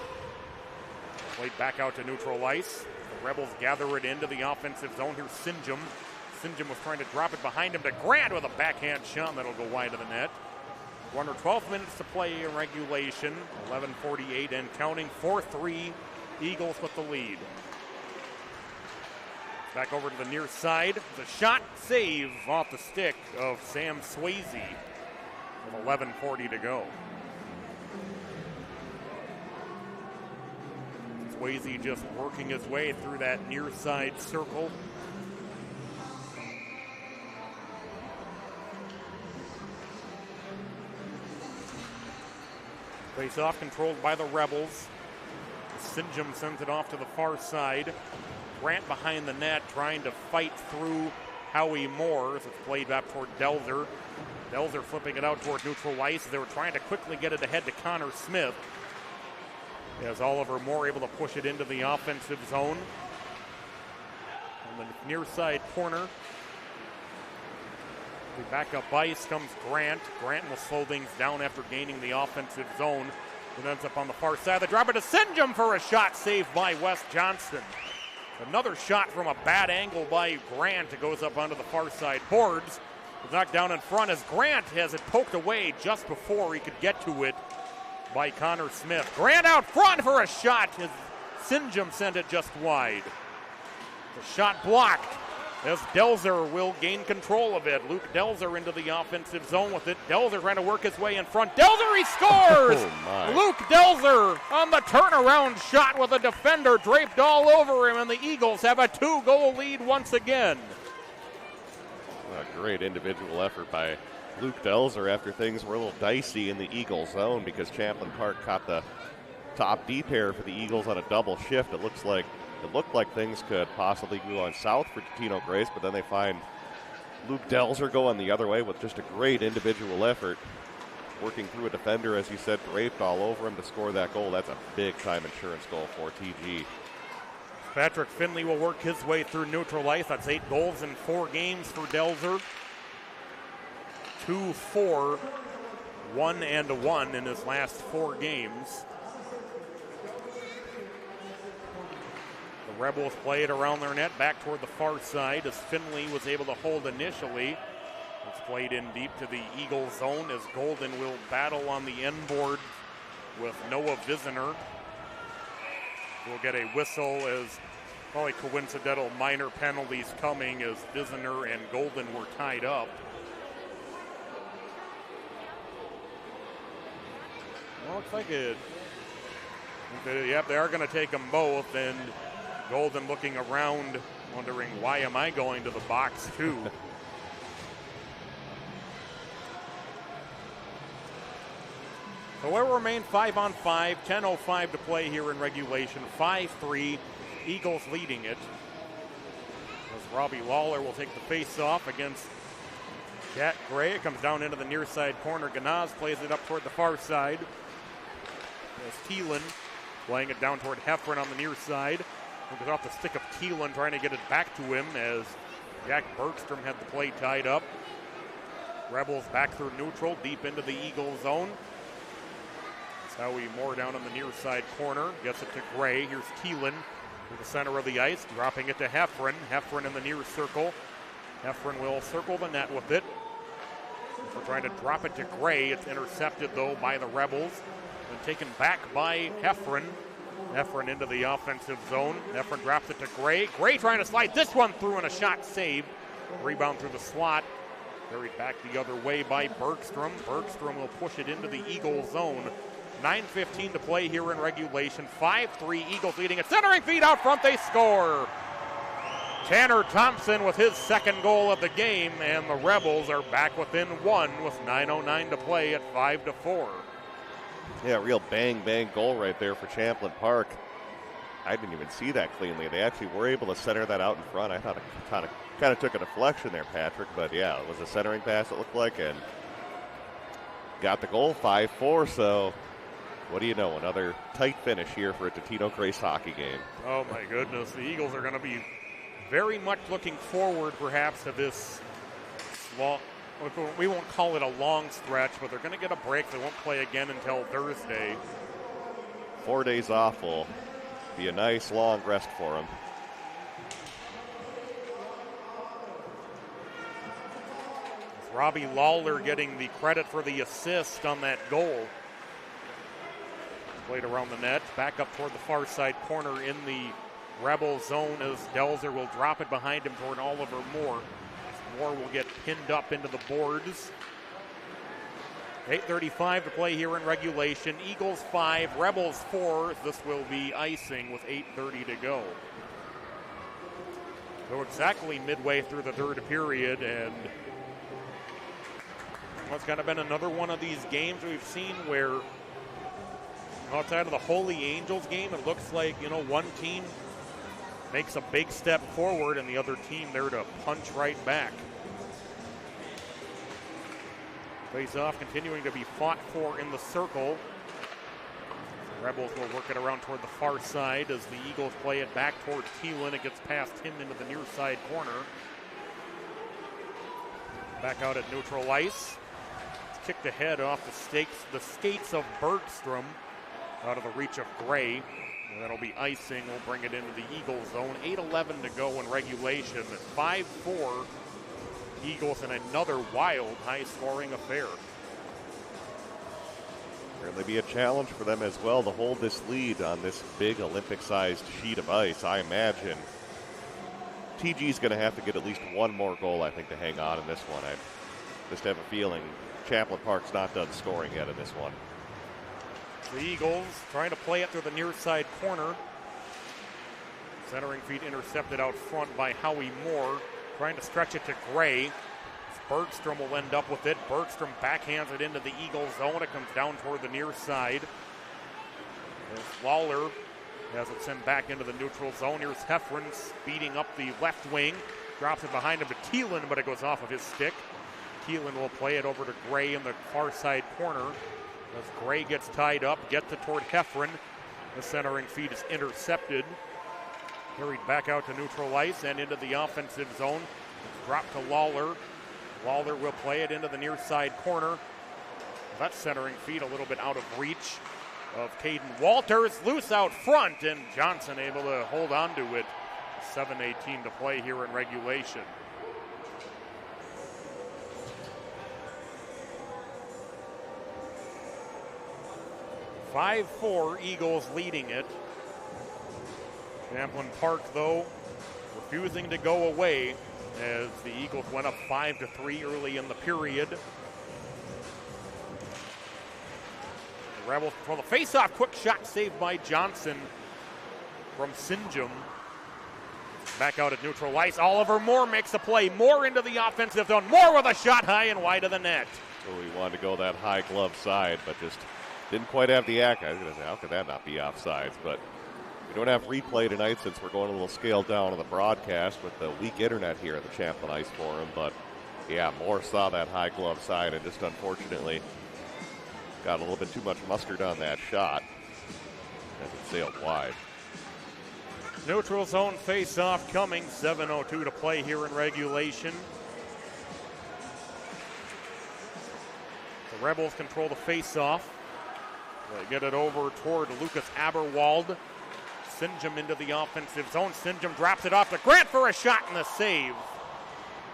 Played back out to neutral ice. The Rebels gather it into the offensive zone. Here's Sinjum. Sinjum was trying to drop it behind him to Grant with a backhand shot that'll go wide of the net. Under 12 minutes to play in regulation. 11:48 and counting. 4-3 Eagles with the lead. Back over to the near side. The shot save off the stick of Sam Swayze with 11:40 to go. Swayze just working his way through that near side circle. Face-off controlled by the Rebels. Sinjum sends it off to the far side. Grant behind the net trying to fight through Howie Moore as it's played back toward Delzer. Delzer flipping it out toward neutral ice. They were trying to quickly get it ahead to Connor Smith. As Oliver Moore able to push it into the offensive zone. On the near side corner. The backup ice comes Grant. Grant will slow things down after gaining the offensive zone. It ends up on the far side. They drop it to Sinjum for a shot saved by Wes Johnston. Another shot from a bad angle by Grant. It goes up onto the far side boards. It's knocked down in front as Grant has it poked away just before he could get to it by Connor Smith. Grant out front for a shot as Sinjum sent it just wide. The shot blocked as Delzer will gain control of it. Luke Delzer into the offensive zone with it. Delzer trying to work his way in front. Delzer, he scores!
Oh,
Luke Delzer on the turnaround shot with a defender draped all over him, and the Eagles have a 2-goal lead once again.
A great individual effort by Luke Delzer after things were a little dicey in the Eagles zone because Champlin Park caught the top D pair for the Eagles on a double shift. It looked like things could possibly go on south for Totino-Grace, but then they find Luke Delzer going the other way with just a great individual effort, working through a defender, as you said, draped all over him to score that goal. That's a big-time insurance goal for TG.
Patrick Finley will work his way through neutral ice. That's 8 goals in 4 games for Delzer. 2-4, 1-1 in his last 4 games. The Rebels play it around their net, back toward the far side as Finley was able to hold initially. It's played in deep to the Eagle zone as Golden will battle on the end board with Noah Visner. We'll get a whistle as probably coincidental minor penalties coming as Visner and Golden were tied up. Well, looks like it. Yep, they are going to take them both, and Golden looking around, wondering, why am I going to the box too? So we'll remain 5-on-5, 10:05 to play here in regulation. 5-3, Eagles leading it. As Robbie Lawler will take the face-off against Cat Gray. It comes down into the near side corner. Ganaz plays it up toward the far side. As Thielen playing it down toward Heffron on the near side. It was off the stick of Thielen trying to get it back to him as Jack Bergstrom had the play tied up. Rebels back through neutral, deep into the Eagle zone. That's Howie Moore down on the near side corner. Gets it to Gray. Here's Thielen to the center of the ice, dropping it to Heffron. Heffron in the near circle. Heffron will circle the net with it. We're trying to drop it to Gray. It's intercepted, though, by the Rebels. And taken back by Heffron. Heffron into the offensive zone. Heffron drops it to Gray. Gray trying to slide this one through and a shot saved. Rebound through the slot. Carried back the other way by Bergstrom. Bergstrom will push it into the Eagle zone. 9:15 to play here in regulation. 5-3 Eagles leading it. Centering feed out front. They score. Tanner Thompson with his second goal of the game, and the Rebels are back within one with 9:09 to play at 5-4.
Yeah, real bang goal right there for Champlin Park. I didn't even see that cleanly. They actually were able to center that out in front. I thought it kind of took a deflection there, Patrick, but yeah, it was a centering pass, it looked like, and got the goal, 5-4, so what do you know, another tight finish here for a Totino-Grace hockey game.
Oh my goodness, the Eagles are going to be very much looking forward perhaps to this long, we won't call it a long stretch, but they're going to get a break. They won't play again until Thursday.
4 days off will be a nice long rest for them.
Robbie Lawler getting the credit for the assist on that goal. Played around the net, back up toward the far side corner in the Rebel zone as Delzer will drop it behind him toward Oliver Moore. Moore will get pinned up into the boards. 8:35 to play here in regulation. Eagles 5, Rebels 4. This will be icing with 8:30 to go. So exactly midway through the third period, and it's kind of been another one of these games we've seen where outside of the Holy Angels game, it looks like, one team makes a big step forward and the other team there to punch right back. Face off continuing to be fought for in the circle. The Rebels will work it around toward the far side as the Eagles play it back toward Thielen. It gets past him into the near side corner. Back out at neutral ice. It's kicked ahead off the skates of Bergstrom out of the reach of Gray. And that'll be icing. We'll bring it into the Eagle zone. 8:11 to go in regulation. 5-4 Eagles in another wild, high-scoring affair.
Certainly be a challenge for them as well to hold this lead on this big Olympic-sized sheet of ice. I imagine TG's going to have to get at least one more goal, I think, to hang on in this one. I just have a feeling Champlin Park's not done scoring yet in this one.
The Eagles trying to play it through the near side corner. Centering feed intercepted out front by Howie Moore. Trying to stretch it to Gray. Bergstrom will end up with it. Bergstrom backhands it into the Eagle zone. It comes down toward the near side. As Lawler has it sent back into the neutral zone. Here's Heffron speeding up the left wing. Drops it behind him to Thielen, but it goes off of his stick. Thielen will play it over to Gray in the far side corner. As Gray gets tied up, gets it toward Heffron. The centering feed is intercepted. Carried back out to neutral ice and into the offensive zone. Dropped to Lawler. Lawler will play it into the near side corner. That centering feed a little bit out of reach of Caden Walters. Loose out front, and Johnson able to hold on to it. 7:18 to play here in regulation. (5-4) Eagles leading it. Champlin Park, though, refusing to go away as the Eagles went up 5-3 early in the period. The Rebels control the face-off. Quick shot saved by Johnson from Sinjum. Back out at neutral ice. Oliver Moore makes a play. Moore into the offensive zone. Moore with a shot high and wide of the net.
So we wanted to go that high glove side, but just didn't quite have the act. I was going to say, how could that not be offsides? But we don't have replay tonight since we're going a little scaled down on the broadcast with the weak internet here at the Champlin Ice Forum. But yeah, Moore saw that high glove side and just unfortunately got a little bit too much mustard on that shot as it sailed wide.
Neutral zone face-off coming. 7:02 to play here in regulation. The Rebels control the face-off. They get it over toward Lucas Aberwald. Sinjum into the offensive zone. Sinjum drops it off to Grant for a shot and a save.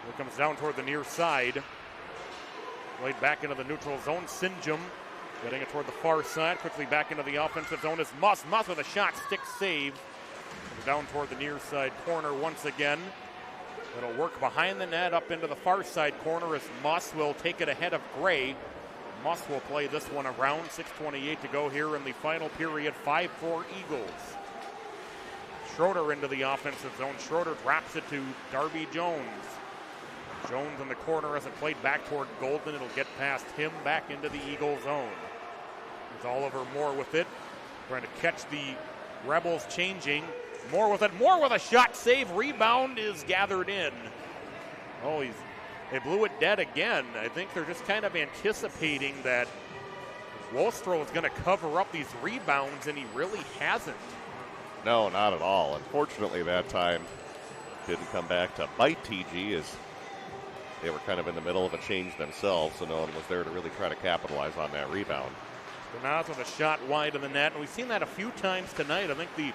It comes down toward the near side. Played back into the neutral zone. Sinjum getting it toward the far side. Quickly back into the offensive zone is Muss. Muss with a shot, stick save. Comes down toward the near side corner once again. It'll work behind the net up into the far side corner as Muss will take it ahead of Gray. Muss will play this one around. 6:28 to go here in the final period. 5-4 Eagles. Schroeder into the offensive zone. Schroeder drops it to Darby Jones. Jones in the corner as it played back toward Golden. It'll get past him back into the Eagle zone. There's Oliver Moore with it. Trying to catch the Rebels changing. Moore with it. Moore with a shot save. Rebound is gathered in. Oh, they blew it dead again. I think they're just kind of anticipating that Wolstrow is going to cover up these rebounds, and he really hasn't.
No, not at all. Unfortunately, that time didn't come back to bite TG as they were kind of in the middle of a change themselves, so no one was there to really try to capitalize on that rebound.
Gonaz with a shot wide of the net, and we've seen that a few times tonight. I think the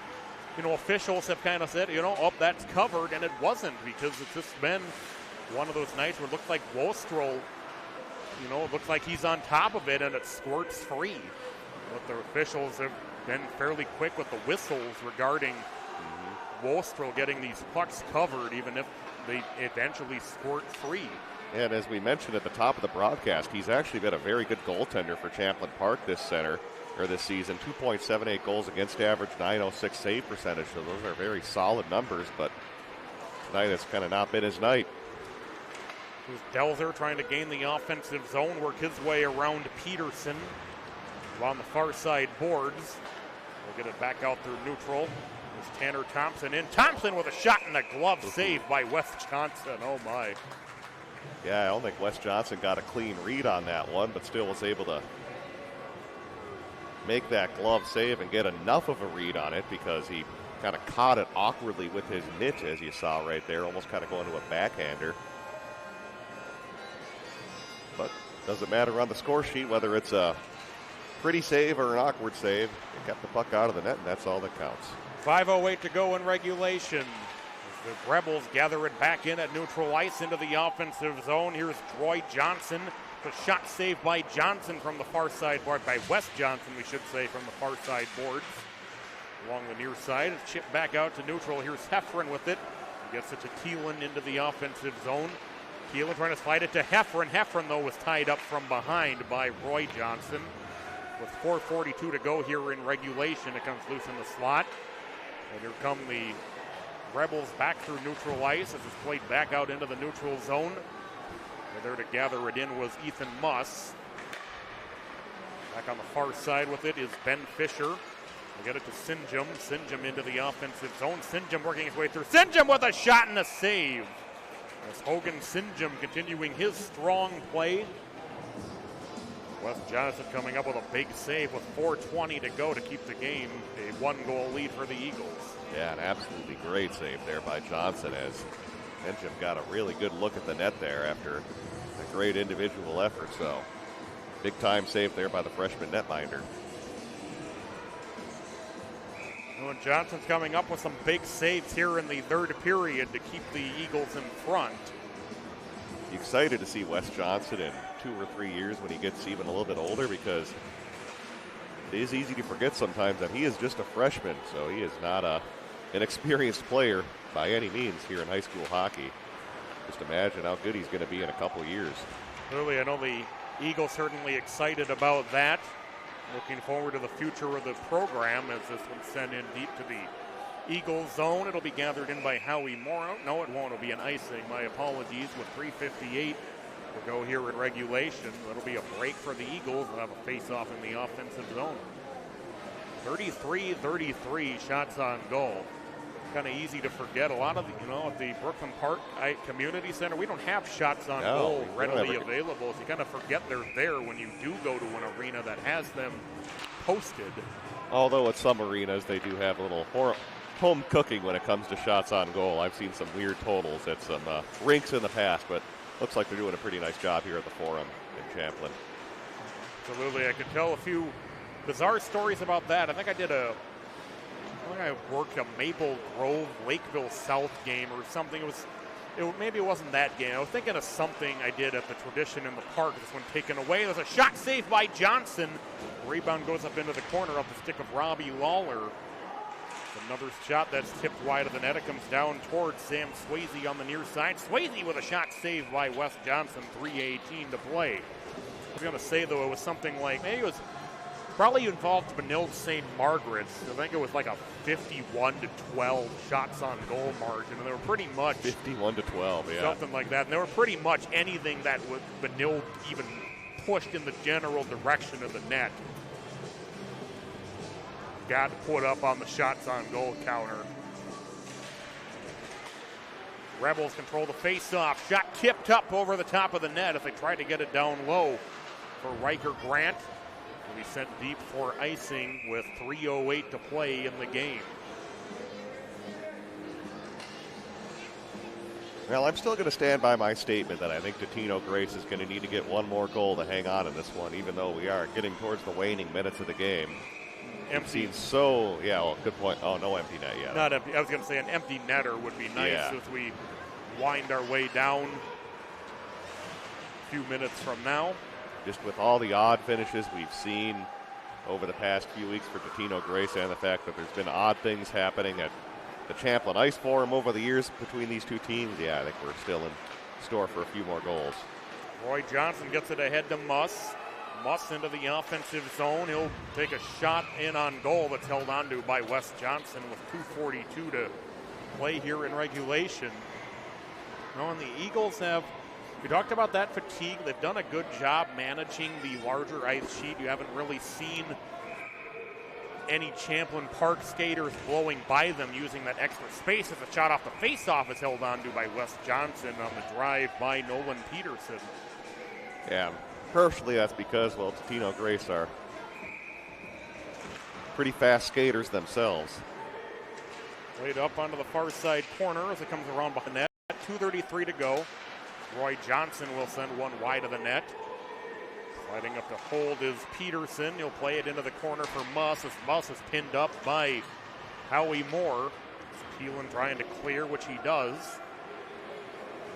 officials have kind of said, oh, that's covered, and it wasn't, because it's just been one of those nights where it looks like Wolstrow, it looks like he's on top of it, and it squirts free. But the officials have been fairly quick with the whistles regarding Wolstrow getting these pucks covered, even if they eventually squirt free.
And as we mentioned at the top of the broadcast, he's actually been a very good goaltender for Champlin Park this season. 2.78 goals against average, 9.06 save percentage. So those are very solid numbers, but tonight it's kind of not been his night.
Here's Delzer trying to gain the offensive zone, work his way around Peterson on the far side boards. We'll get it back out through neutral. There's Tanner Thompson in. Thompson with a shot and a glove save by Wes Johnson. Oh my.
Yeah, I don't think Wes Johnson got a clean read on that one, but still was able to make that glove save and get enough of a read on it because he kind of caught it awkwardly with his mitt, as you saw right there, almost kind of going to a backhander. But doesn't matter on the score sheet whether it's a pretty save or an awkward save. They kept the puck out of the net, and that's all that counts.
5:08 to go in regulation. The Rebels gather it back in at neutral ice into the offensive zone. Here's Troy Johnson. The shot saved by Johnson from the far side board, by Wes Johnson, we should say, from the far side boards. Along the near side, it's chipped back out to neutral. Here's Heffron with it. He gets it to Thielen into the offensive zone. Thielen trying to slide it to Heffron. Heffron, though, was tied up from behind by Roy Johnson. With 4:42 to go here in regulation, it comes loose in the slot. And here come the Rebels back through neutral ice as it's played back out into the neutral zone. And there to gather it in was Ethan Muss. Back on the far side with it is Ben Fisher. We get it to Sinjum. Sinjum into the offensive zone. Sinjum working his way through. Sinjum with a shot and a save. As Hogan Sinjum continuing his strong play. Wes Johnson coming up with a big save with 4:20 to go to keep the game a one-goal lead for the Eagles.
Yeah, an absolutely great save there by Johnson as Sinjum got a really good look at the net there after a great individual effort. So big-time save there by the freshman netminder.
And Johnson's coming up with some big saves here in the third period to keep the Eagles in front.
Excited to see Wes Johnson in 2 or 3 years when he gets even a little bit older, because it is easy to forget sometimes that he is just a freshman, so he is not an experienced player by any means here in high school hockey. Just imagine how good he's going to be in a couple years.
Clearly, I know the Eagles certainly excited about that. Looking forward to the future of the program as this one's sent in deep to the Eagles zone. It'll be gathered in by Howie Moore. No, it won't. It'll be an icing. My apologies. With 3:58 to go here in regulation. It'll be a break for the Eagles. They'll have a face-off in the offensive zone. 33-33 shots on goal. Kind of easy to forget. A lot of at the Brooklyn Park Community Center, we don't have shots on goal readily available. So you kind of forget they're there when you do go to an arena that has them posted.
Although at some arenas they do have little home cooking when it comes to shots on goal. I've seen some weird totals at some rinks in the past, but looks like they're doing a pretty nice job here at the Forum in Champlin.
Absolutely. I could tell a few bizarre stories about that. I think I worked a Maple Grove, Lakeville South game or something. Maybe it wasn't that game. I was thinking of something I did at the Tradition in the Park. This one taken away. There's a shot saved by Johnson. Rebound goes up into the corner off the stick of Robbie Lawler. Another shot that's tipped wide of the net. It comes down towards Sam Swayze on the near side. Swayze with a shot saved by Wes Johnson. 3:18 to play. I was going to say, though, it was something like, maybe it was probably involved Benilde St. Margaret's. I think it was like a 51-12 shots on goal margin. And they were pretty much
51-12, yeah.
Something like that. And they were pretty much anything that would Benilde even pushed in the general direction of the net. Got to put up on the shots on goal counter. Rebels control the face-off. Shot tipped up over the top of the net as they try to get it down low for Riker Grant. Will be sent deep for icing with 3:08 to play in the game.
Well, I'm still going to stand by my statement that I think Totino-Grace is going to need to get one more goal to hang on in this one, even though we are getting towards the waning minutes of the game.
Empty.
Good point. Oh, no empty net yet.
Not empty. I was going to say an empty netter would be nice as we wind our way down a few minutes from now.
Just with all the odd finishes we've seen over the past few weeks for Totino-Grace and the fact that there's been odd things happening at the Champlin Ice Forum over the years between these two teams, I think we're still in store for a few more goals.
Roy Johnson gets it ahead to Muss. Muss into the offensive zone. He'll take a shot in on goal that's held onto by Wes Johnson with 2:42 to play here in regulation. And the Eagles we talked about that fatigue. They've done a good job managing the larger ice sheet. You haven't really seen any Champlin Park skaters blowing by them using that extra space as a shot off the face-off is held onto by Wes Johnson on the drive by Nolan Peterson.
Yeah. Partially that's because, Totino-Grace are pretty fast skaters themselves.
Played up onto the far side corner as it comes around behind the net. 2:33 to go. Roy Johnson will send one wide of the net. Sliding up to hold is Peterson. He'll play it into the corner for Muss as Muss is pinned up by Howie Moore. Keelan trying to clear, which he does.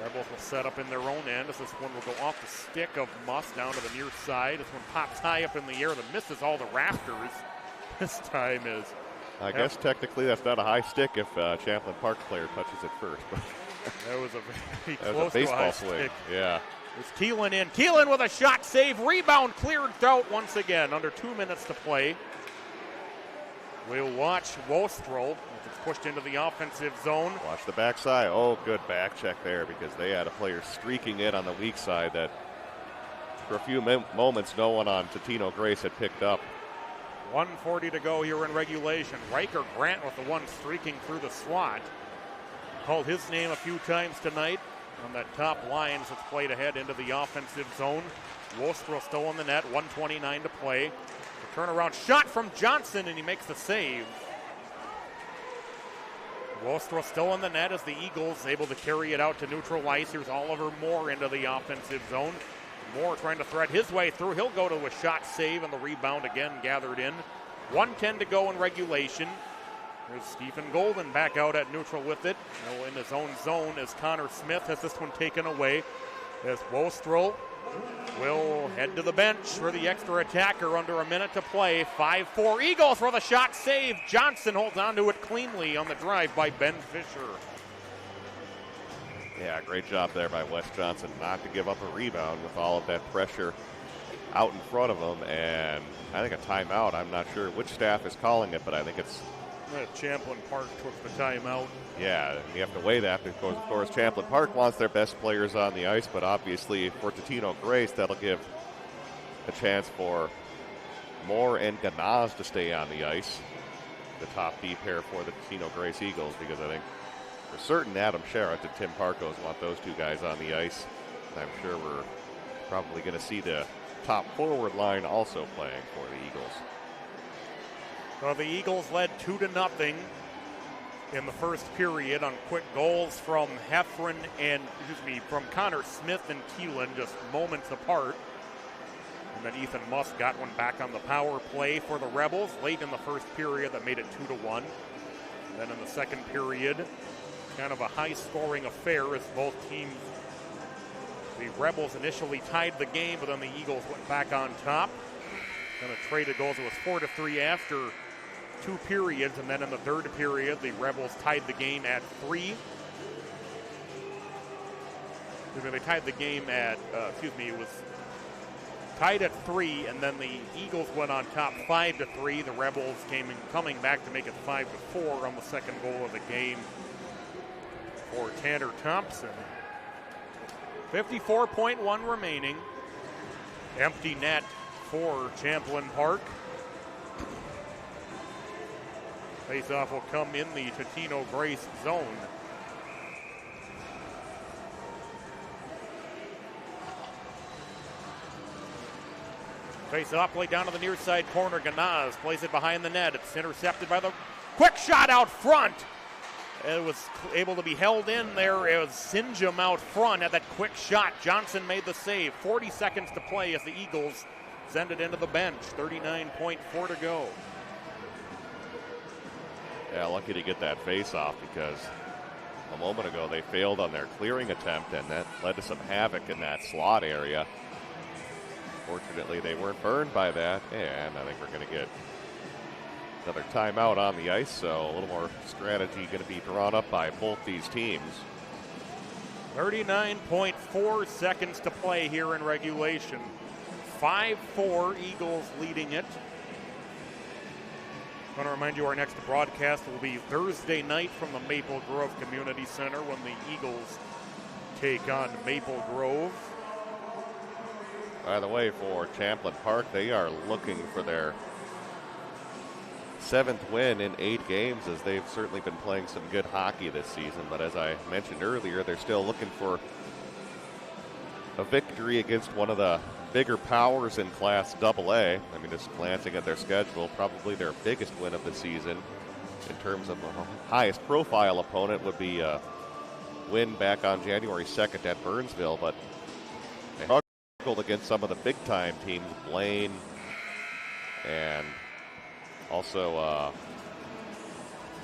Rebels will set up in their own end as this one will go off the stick of Muss down to the near side. This one pops high up in the air that misses all the rafters. This time is...
I guess technically that's not a high stick if Champlin Park player touches it first. But
that was a very close
was a baseball
to a high
swing.
stick.
Yeah.
It's Keelan in. Keelan with a shot save. Rebound cleared out once again. Under 2 minutes to play. We'll watch Wostrel. It's pushed into the offensive zone.
Watch the backside. Oh, good back check there because they had a player streaking in on the weak side that for a few moments no one on Totino-Grace had picked up.
1:40 to go here in regulation. Riker Grant with the one streaking through the slot. Called his name a few times tonight on that top line as it's played ahead into the offensive zone. Wostrel still on the net. 1:29 to play. The turnaround shot from Johnson, and he makes the save. Wostrel still in the net as the Eagles able to carry it out to neutral ice. Here's Oliver Moore into the offensive zone. Moore trying to thread his way through. He'll go to a shot save, and the rebound again gathered in. 1:10 to go in regulation. There's Stephen Golden back out at neutral with it. Now in his own zone as Connor Smith has this one taken away. As Wostrel will head to the bench for the extra attacker under a minute to play. 5-4 Eagles for the shot save. Johnson holds onto it cleanly on the drive by Ben Fisher.
Yeah, great job there by Wes Johnson not to give up a rebound with all of that pressure out in front of him. And I think a timeout. I'm not sure which staff is calling it, but I think it's
Champlin Park took the timeout.
Yeah, and you have to weigh that because, of course, Champlin Park wants their best players on the ice, but obviously for Totino-Grace, that'll give a chance for Moore and Ganaz to stay on the ice, the top D pair for the Totino-Grace Eagles, because I think for certain Adam Sherritt and Tim Parkos want those two guys on the ice. And I'm sure we're probably going to see the top forward line also playing for the Eagles.
So the Eagles led 2-0. in the first period on quick goals from from Connor Smith and Keelan, just moments apart. And then Ethan Musk got one back on the power play for the Rebels late in the first period that made it 2-1. And then in the second period, kind of a high-scoring affair as both teams, the Rebels initially tied the game, but then the Eagles went back on top. Then a traded goals. It was 4-3 after 2 periods, and then in the third period, the Rebels tied the game at 3. They tied the game at, it was tied at 3, and then the Eagles went on top 5-3. The Rebels coming back to make it 5-4 on the second goal of the game for Tanner Thompson. 54.1 remaining. Empty net for Champlin Park. Faceoff will come in the Totino-Grace zone. Face-off played down to the near side corner. Ganaz plays it behind the net. It's intercepted by the quick shot out front. It was able to be held in there. It was Sinjum out front at that quick shot. Johnson made the save. 40 seconds to play as the Eagles send it into the bench. 39.4 to go.
Yeah, lucky to get that face-off because a moment ago they failed on their clearing attempt, and that led to some havoc in that slot area. Fortunately, they weren't burned by that, and I think we're going to get another timeout on the ice, so a little more strategy going to be drawn up by both these teams.
39.4 seconds to play here in regulation. 5-4, Eagles leading it. I want to remind you our next broadcast will be Thursday night from the Maple Grove Community Center when the Eagles take on Maple Grove.
By the way, for Champlin Park, they are looking for their 7th win in 8 games, as they've certainly been playing some good hockey this season. But as I mentioned earlier, they're still looking for a victory against one of the bigger powers in Class AA. I mean, just glancing at their schedule, probably their biggest win of the season in terms of the highest profile opponent would be a win back on January 2nd at Burnsville. But they struggled against some of the big-time teams, Blaine, and also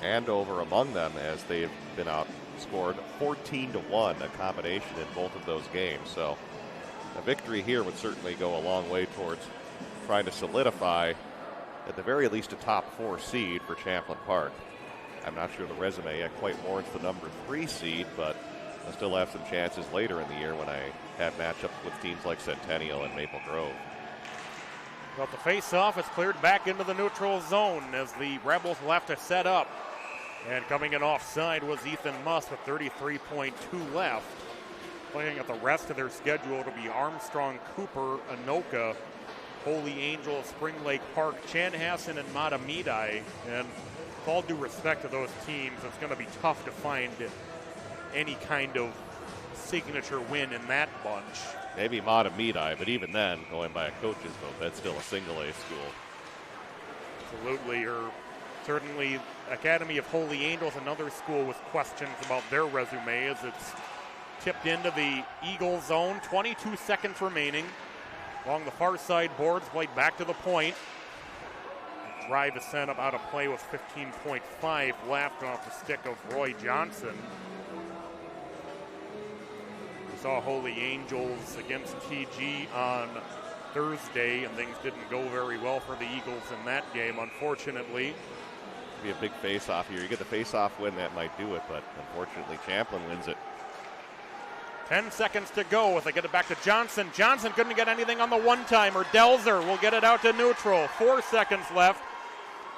Andover among them, as they've been outscored 14-1, a combination in both of those games. So a victory here would certainly go a long way towards trying to solidify, at the very least, a top 4 seed for Champlin Park. I'm not sure the resume yet quite warrants the number 3 seed, but I still have some chances later in the year when I have matchups with teams like Centennial and Maple Grove.
Well, the face-off is cleared back into the neutral zone as the Rebels will have to set up. And coming in offside was Ethan Musk with 33.2 left. Playing at the rest of their schedule to be Armstrong, Cooper, Anoka, Holy Angel, Spring Lake Park, Chanhassen, and Matamidi. And with all due respect to those teams, it's going to be tough to find any kind of signature win in that bunch.
Maybe Matamidi, but even then, going by a coach's vote, that's still a single-A school.
Absolutely, or certainly Academy of Holy Angels, another school with questions about their resume as it's tipped into the Eagle zone. 22 seconds remaining. Along the far side boards, played back to the point. Drive is sent up out of play with 15.5 left off the stick of Roy Johnson. We saw Holy Angels against TG on Thursday, and things didn't go very well for the Eagles in that game, unfortunately.
Be a big face-off here. You get the face-off win, that might do it, but unfortunately Champlin wins it.
10 seconds to go as they get it back to Johnson. Johnson couldn't get anything on the one-timer. Delzer will get it out to neutral. 4 seconds left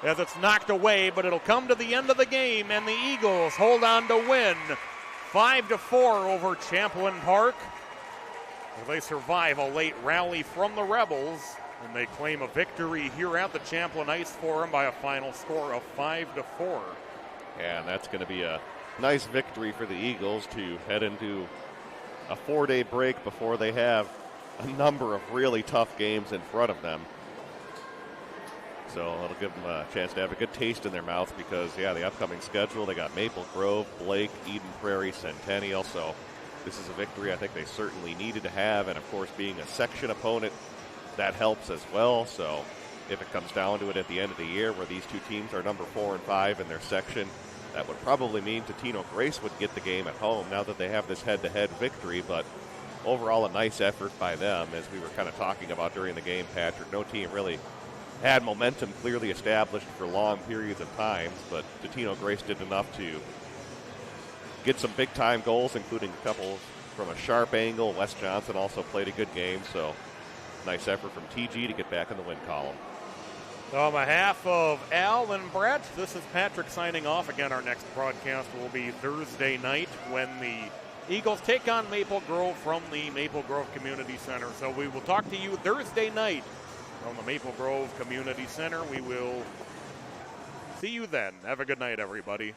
as it's knocked away, but it'll come to the end of the game, and the Eagles hold on to win 5-4 over Champlin Park. As they survive a late rally from the Rebels, and they claim a victory here at the Champlin Ice Forum by a final score of 5-4.
And that's going to be a nice victory for the Eagles to head into a 4-day break before they have a number of really tough games in front of them. So it'll give them a chance to have a good taste in their mouth because, yeah, the upcoming schedule, they got Maple Grove, Blake, Eden Prairie, Centennial. So this is a victory I think they certainly needed to have. And, of course, being a section opponent, that helps as well. So if it comes down to it at the end of the year where these two teams are number 4 and 5 in their section, that would probably mean Totino-Grace would get the game at home now that they have this head-to-head victory. But overall, a nice effort by them, as we were kind of talking about during the game, Patrick. No team really had momentum clearly established for long periods of times, but Totino-Grace did enough to get some big-time goals, including a couple from a sharp angle. Wes Johnson also played a good game, so nice effort from TG to get back in the win column.
So on behalf of Al and Brett, this is Patrick signing off. Again, our next broadcast will be Thursday night when the Eagles take on Maple Grove from the Maple Grove Community Center. So we will talk to you Thursday night from the Maple Grove Community Center. We will see you then. Have a good night, everybody.